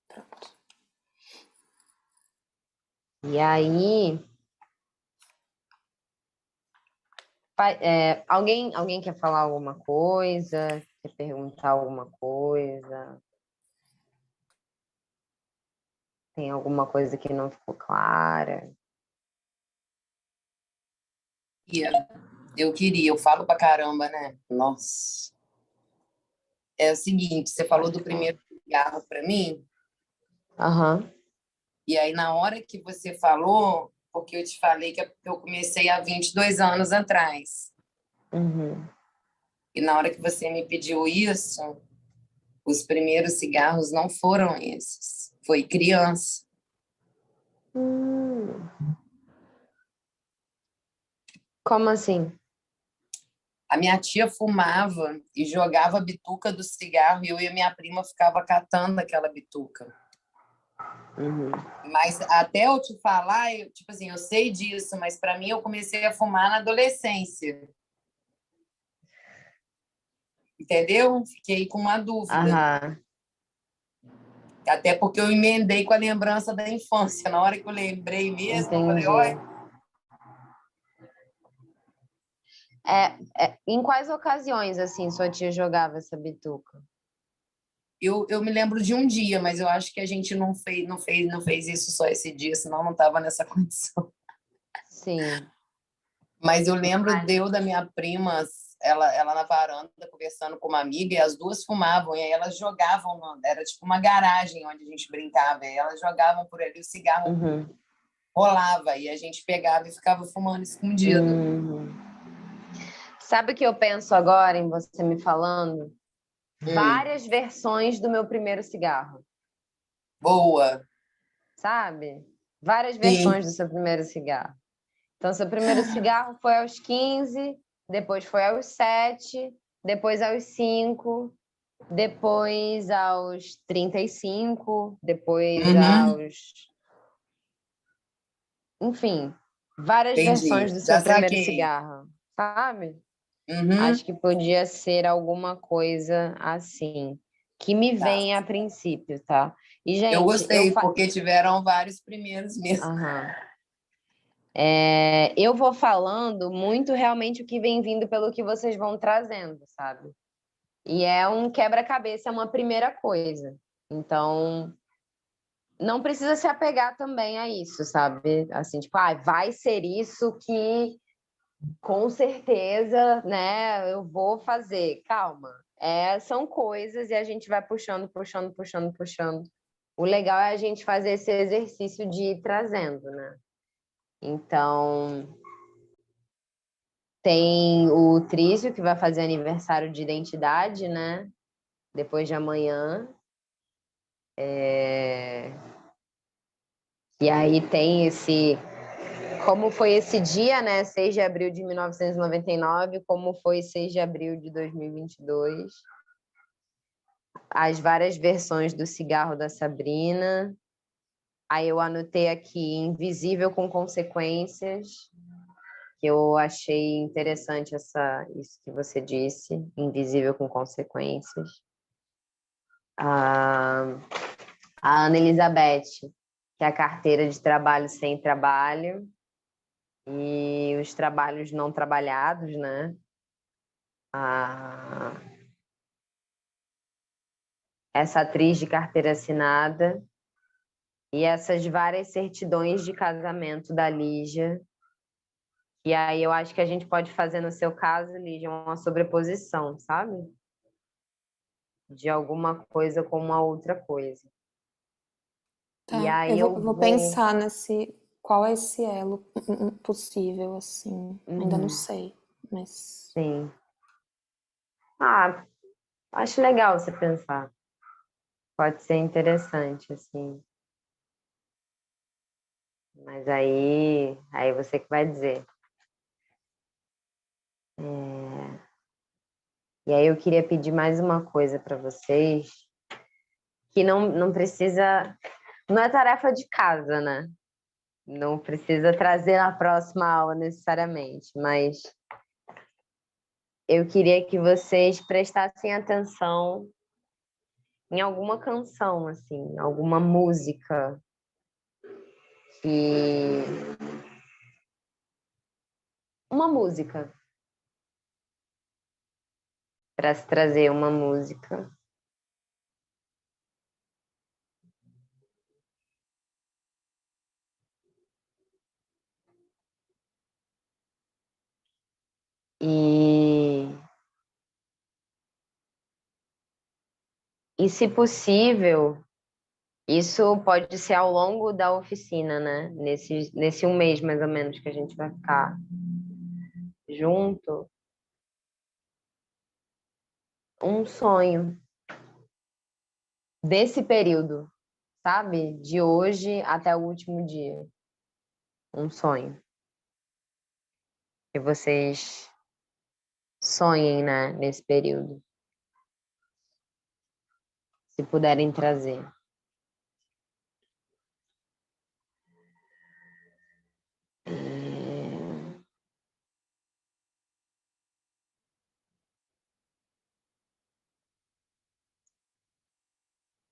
Speaker 2: Pronto.
Speaker 1: E aí... alguém quer falar alguma coisa? Quer perguntar alguma coisa? Tem alguma coisa que não ficou clara?
Speaker 5: Eu falo pra caramba, né? Nossa. É o seguinte, você falou do primeiro cigarro para mim,
Speaker 1: Aham.
Speaker 5: e aí na hora que você falou, porque eu te falei que eu comecei há 22 anos atrás,
Speaker 1: Uhum.
Speaker 5: e na hora que você me pediu isso, os primeiros cigarros não foram esses, foi criança.
Speaker 1: Como assim?
Speaker 5: A minha tia fumava e jogava a bituca do cigarro e eu e a minha prima ficava catando aquela bituca.
Speaker 1: Uhum.
Speaker 5: Mas até eu te falar, tipo assim, eu sei disso, mas para mim eu comecei a fumar na adolescência. Entendeu? Fiquei com uma dúvida.
Speaker 1: Aham.
Speaker 5: Até porque eu emendei com a lembrança da infância. Na hora que eu lembrei mesmo, eu falei,
Speaker 1: Entendi.
Speaker 5: olha,
Speaker 1: Em quais ocasiões, assim, sua tia jogava essa bituca?
Speaker 5: eu me lembro de um dia, mas eu acho que a gente não fez isso só esse dia, senão não estava nessa condição.
Speaker 1: Sim.
Speaker 5: Mas eu lembro da minha prima, ela na varanda conversando com uma amiga e as duas fumavam e aí elas jogavam, era tipo uma garagem onde a gente brincava, e elas jogavam por ali, o cigarro
Speaker 1: Uhum.
Speaker 5: rolava e a gente pegava e ficava fumando escondido.
Speaker 1: Uhum. Sabe o que eu penso agora em você me falando? Várias versões do meu primeiro cigarro,
Speaker 5: Boa.
Speaker 1: sabe? Várias
Speaker 5: Sim.
Speaker 1: versões do seu primeiro cigarro. Então, seu primeiro cigarro foi aos 15, depois foi aos 7, depois aos 5, depois aos 35, depois
Speaker 5: Uhum.
Speaker 1: aos... Enfim, várias versões
Speaker 5: Entendi.
Speaker 1: do
Speaker 5: Já
Speaker 1: seu primeiro
Speaker 5: saquei.
Speaker 1: cigarro, sabe?
Speaker 5: Uhum.
Speaker 1: Acho que podia ser alguma coisa assim, que me
Speaker 5: Tá.
Speaker 1: vem a princípio, tá? E,
Speaker 5: Eu
Speaker 1: gente,
Speaker 5: gostei, porque tiveram vários primeiros mesmo.
Speaker 1: Aham. Eu vou falando muito realmente o que vem vindo pelo que vocês vão trazendo, sabe? E é um quebra-cabeça, é uma primeira coisa. Então, não precisa se apegar também a isso, sabe? Assim, tipo, vai ser isso que com certeza, né, eu vou fazer. Calma. São coisas e a gente vai puxando, puxando, puxando, puxando. O legal é a gente fazer esse exercício de ir trazendo, né? Então, tem o Trício, que vai fazer aniversário de identidade, né? Depois de amanhã. E aí tem esse... Como foi esse dia, né? 6 de abril de 1999, como foi 6 de abril de 2022. As várias versões do cigarro da Sabrina. Aí eu anotei aqui, invisível com consequências. que eu achei interessante isso que você disse, invisível com consequências. A Ana Elizabeth, que é a carteira de trabalho sem trabalho e os trabalhos não trabalhados, né? Essa atriz de carteira assinada e essas várias certidões de casamento da Lígia. E aí eu acho que a gente pode fazer, no seu caso, Lígia, uma sobreposição, sabe? De alguma coisa com uma outra coisa.
Speaker 2: Tá,
Speaker 1: E aí
Speaker 2: eu vou pensar qual é esse elo possível, assim. Ainda não sei, mas...
Speaker 1: Sim. Acho legal você pensar. Pode ser interessante, assim. Mas aí você que vai dizer. E aí eu queria pedir mais uma coisa para vocês, que não precisa... Não é tarefa de casa, né? Não precisa trazer na próxima aula necessariamente, mas eu queria que vocês prestassem atenção em alguma canção, assim, alguma música que... Uma música. Para se trazer uma música. E se possível, isso pode ser ao longo da oficina, né? Nesse um mês, mais ou menos, que a gente vai ficar junto, um sonho desse período, sabe? De hoje até o último dia. Um sonho. Que vocês sonhem, né? Nesse período. Se puderem trazer.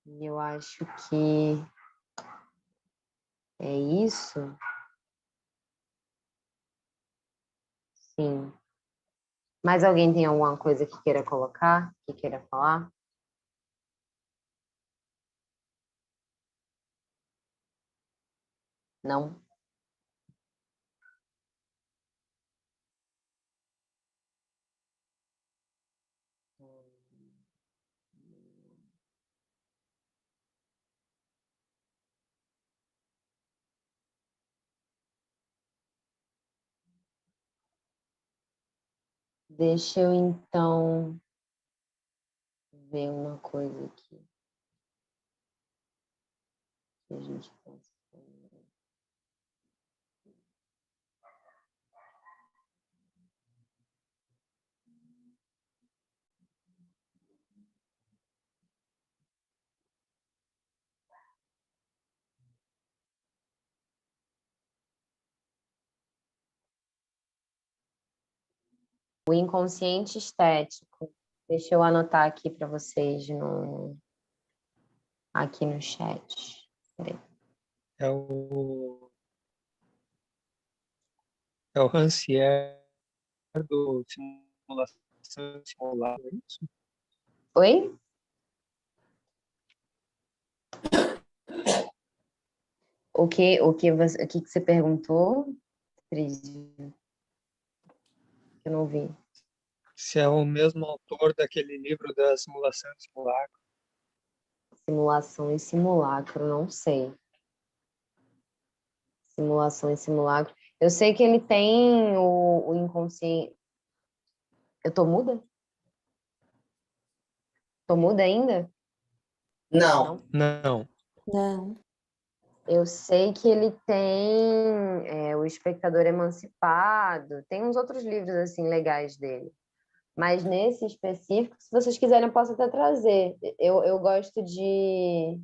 Speaker 1: E eu acho que é isso. Sim. Mais alguém tem alguma coisa que queira colocar, que queira falar? Não? Deixa eu então ver uma coisa aqui que a gente possa fazer. O inconsciente estético. Deixa eu anotar aqui para vocês aqui no chat. Peraí.
Speaker 4: É o Rancière do Simulação Simulada, é isso?
Speaker 1: Oi? O que você perguntou, Cris? Eu não vi.
Speaker 4: Se é o mesmo autor daquele livro da Simulação e Simulacro.
Speaker 1: Simulação e simulacro, não sei. Simulação e simulacro. Eu sei que ele tem o inconsciente. Eu tô muda? Tô muda ainda?
Speaker 5: Não.
Speaker 4: Não.
Speaker 2: Não.
Speaker 1: Eu sei que ele tem O Espectador Emancipado, tem uns outros livros assim legais dele. Mas nesse específico, se vocês quiserem, eu posso até trazer. Eu gosto de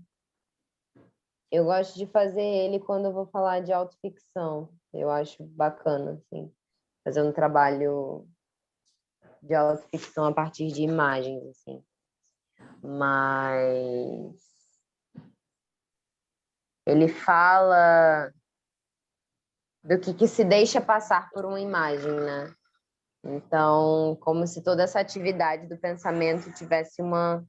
Speaker 1: fazer ele quando eu vou falar de autoficção. Eu acho bacana, assim. fazer um trabalho de autoficção a partir de imagens, assim. Mas ele fala do que se deixa passar por uma imagem, né? Então, como se toda essa atividade do pensamento tivesse uma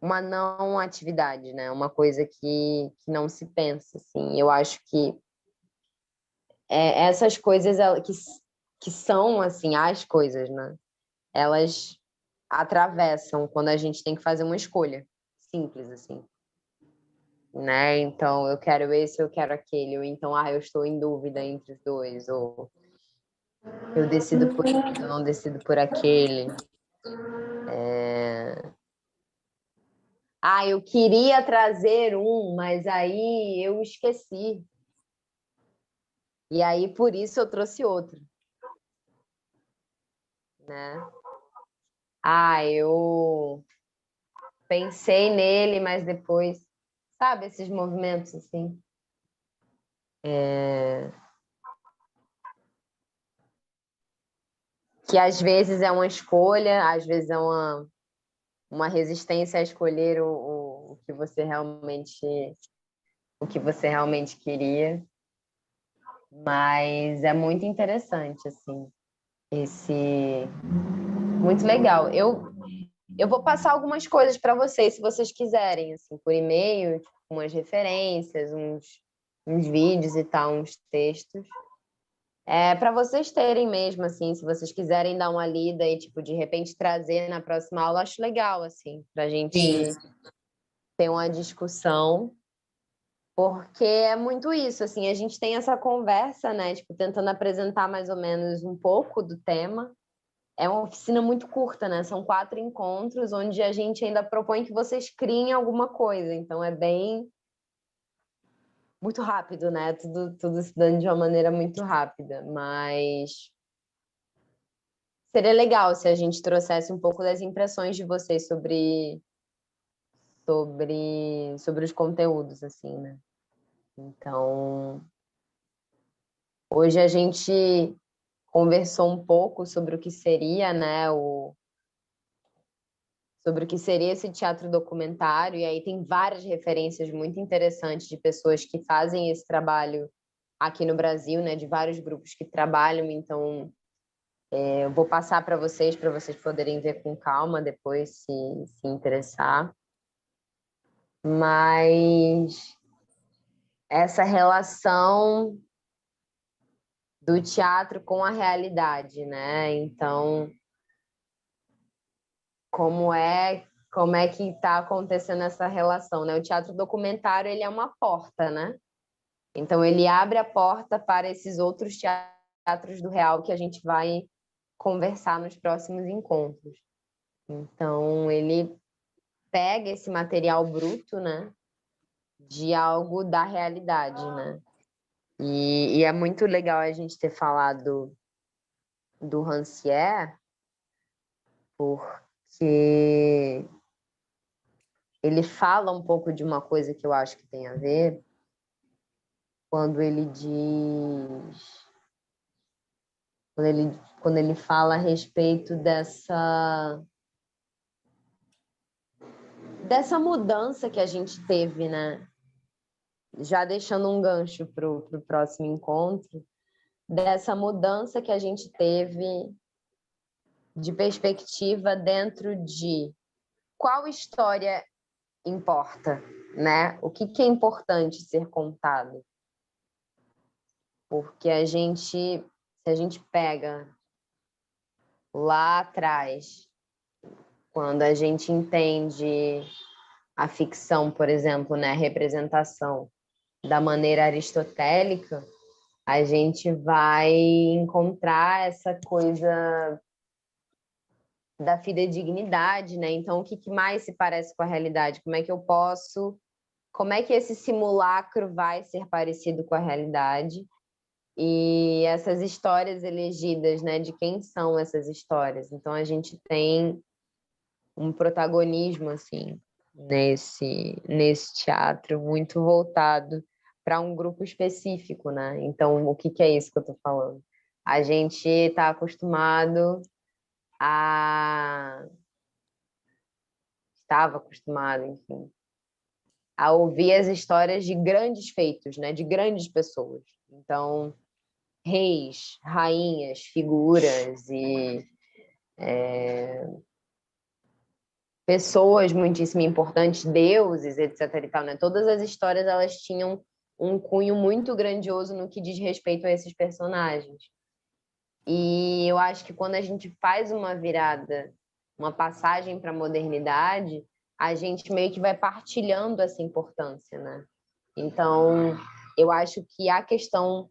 Speaker 1: não atividade, né? Uma coisa que não se pensa, assim. Eu acho que essas coisas que são, assim, as coisas, né? Elas atravessam quando a gente tem que fazer uma escolha simples, assim. Né? Então, eu quero esse, eu quero aquele. Ou então, eu estou em dúvida entre os dois. Ou eu decido por esse, eu não decido por aquele. Eu queria trazer um, mas aí eu esqueci. E aí, por isso, eu trouxe outro. Né? Eu pensei nele, mas depois... Sabe, esses movimentos, assim? Que às vezes é uma escolha, às vezes é uma resistência a escolher o que você realmente queria, mas é muito interessante, assim, muito legal. Eu vou passar algumas coisas para vocês, se vocês quiserem, assim, por e-mail, tipo, umas referências, uns vídeos e tal, uns textos. Para vocês terem mesmo, assim, se vocês quiserem dar uma lida e, tipo, de repente trazer na próxima aula, acho legal, assim, para a gente ter uma discussão, porque é muito isso, assim, a gente tem essa conversa, né, tipo, tentando apresentar mais ou menos um pouco do tema. É uma oficina muito curta, né, são 4 encontros, onde a gente ainda propõe que vocês criem alguma coisa, então é bem... muito rápido, né, tudo se dando de uma maneira muito rápida, mas... seria legal se a gente trouxesse um pouco das impressões de vocês sobre os conteúdos, assim, né? Então, hoje a gente conversou um pouco sobre o que seria, né, sobre o que seria esse teatro documentário, e aí tem várias referências muito interessantes de pessoas que fazem esse trabalho aqui no Brasil, né, de vários grupos que trabalham, então eu vou passar para vocês poderem ver com calma depois, se interessar. Mas essa relação do teatro com a realidade, né? Então, como é que está acontecendo essa relação, né? O teatro documentário, ele é uma porta, né? Então, ele abre a porta para esses outros teatros do real que a gente vai conversar nos próximos encontros. Então, ele pega esse material bruto, né, de algo da realidade, né? E é muito legal a gente ter falado do Rancière, porque ele fala um pouco de uma coisa que eu acho que tem a ver, quando ele diz... quando ele fala a respeito dessa mudança que a gente teve, né? Já deixando um gancho para o próximo encontro, dessa mudança que a gente teve de perspectiva dentro de qual história importa, né? O que é importante ser contado? Porque se a gente pega lá atrás, quando a gente entende a ficção, por exemplo, né, a representação da maneira aristotélica, a gente vai encontrar essa coisa da fidedignidade, né? Então, o que mais se parece com a realidade? Como é que esse simulacro vai ser parecido com a realidade? E essas histórias elegidas, né? De quem são essas histórias? Então, a gente tem um protagonismo, assim, nesse teatro muito voltado para um grupo específico, né? Então, o que é isso que eu estou falando? A gente está acostumado a... Estava acostumado, enfim, a ouvir as histórias de grandes feitos, né? De grandes pessoas. Então, reis, rainhas, figuras e pessoas muitíssimo importantes, deuses, etc. e tal, né? Todas as histórias elas tinham um cunho muito grandioso no que diz respeito a esses personagens. E eu acho que quando a gente faz uma virada, uma passagem para a modernidade, a gente meio que vai partilhando essa importância, né? Então, eu acho que a questão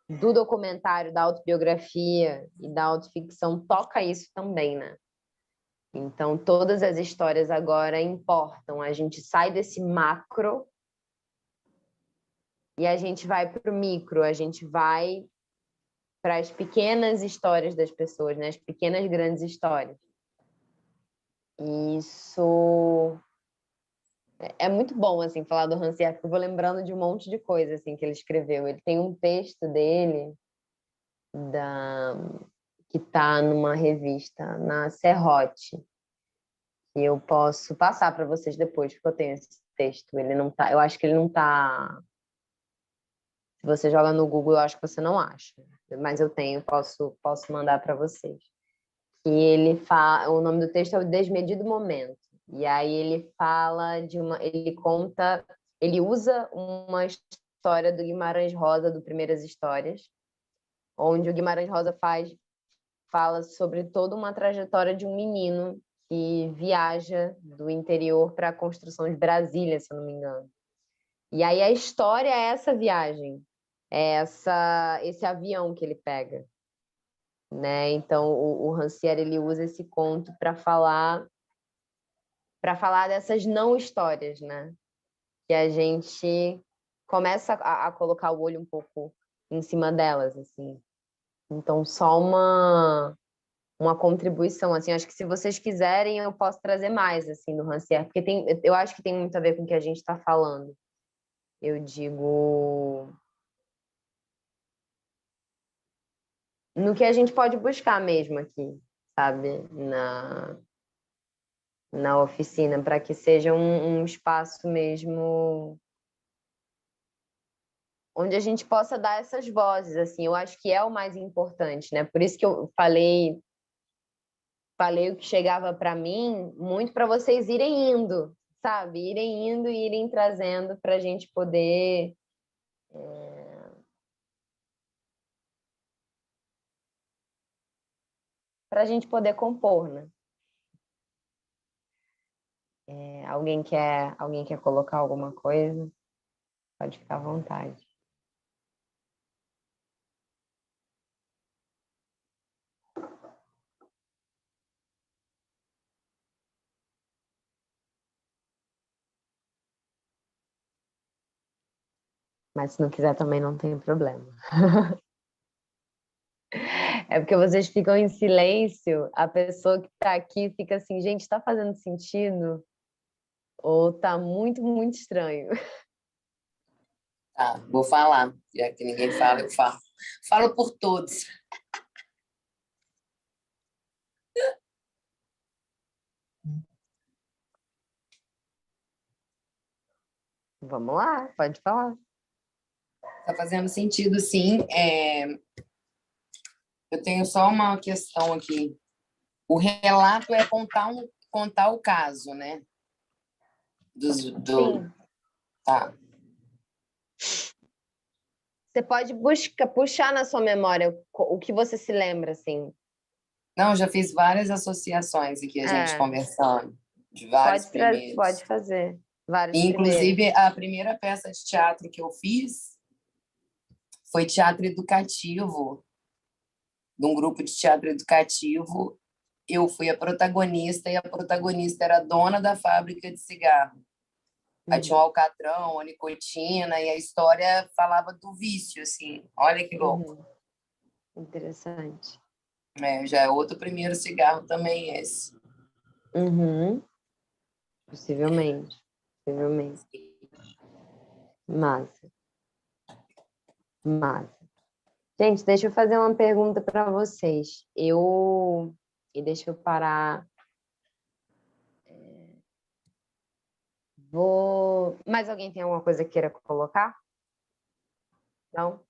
Speaker 1: do documentário, da autobiografia e da autoficção toca isso também, né? Então, todas as histórias agora importam. A gente sai desse macro e a gente vai para o micro, a gente vai para as pequenas histórias das pessoas, né? As pequenas grandes histórias. E isso é muito bom, assim, falar do Rancière, porque eu vou lembrando de um monte de coisa, assim, que ele escreveu. Ele tem um texto dele que está numa revista, na Serrote, que eu posso passar para vocês depois, porque eu tenho esse texto. Ele não tá, eu acho que ele não está. Se você joga no Google, eu acho que você não acha, mas eu tenho, posso mandar para vocês. Que ele fala, o nome do texto é O Desmedido Momento. E aí ele fala ele conta, ele usa uma história do Guimarães Rosa, do Primeiras Histórias, onde o Guimarães Rosa fala sobre toda uma trajetória de um menino que viaja do interior para a construção de Brasília, se eu não me engano. E aí a história é essa viagem, é esse avião que ele pega, né? Então o Rancière ele usa esse conto para falar dessas não histórias, né? Que a gente começa a colocar o olho um pouco em cima delas, assim. Então só uma contribuição, assim, acho que se vocês quiserem eu posso trazer mais, assim, do Rancière, porque eu acho que tem muito a ver com o que a gente está falando. Eu digo no que a gente pode buscar mesmo aqui, sabe, na oficina, para que seja um espaço mesmo onde a gente possa dar essas vozes, assim, eu acho que é o mais importante, né? Por isso que eu falei o que chegava para mim, muito para vocês irem indo, sabe? Irem indo e irem trazendo para a gente poder compor, né? Alguém quer colocar alguma coisa? Pode ficar à vontade. Mas se não quiser também não tem problema. É porque vocês ficam em silêncio, a pessoa que está aqui fica assim, gente, está fazendo sentido? Ou está muito, muito estranho?
Speaker 5: Tá, vou falar. Já que ninguém fala, eu falo. Falo por todos.
Speaker 1: Vamos lá, pode falar.
Speaker 5: Está fazendo sentido, sim. Eu tenho só uma questão aqui. O relato é contar o caso, né?
Speaker 1: Sim.
Speaker 5: Tá.
Speaker 1: Você pode puxar na sua memória o que você se lembra, assim.
Speaker 5: Não, já fiz várias associações aqui, a gente conversando, de vários primeiros.
Speaker 1: Pode fazer. Vários
Speaker 5: Inclusive,
Speaker 1: primeiros.
Speaker 5: a primeira peça de teatro que eu fiz foi teatro educativo, de um grupo de teatro educativo. Eu fui a protagonista e a protagonista era a dona da fábrica de cigarro. Aí tinha o alcatrão, a nicotina, e a história falava do vício, assim. Olha que louco.
Speaker 1: Interessante.
Speaker 5: Já é outro primeiro cigarro também esse.
Speaker 1: Possivelmente. Massa. Gente, deixa eu fazer uma pergunta para vocês. E deixa eu parar. Mais alguém tem alguma coisa que queira colocar? Não?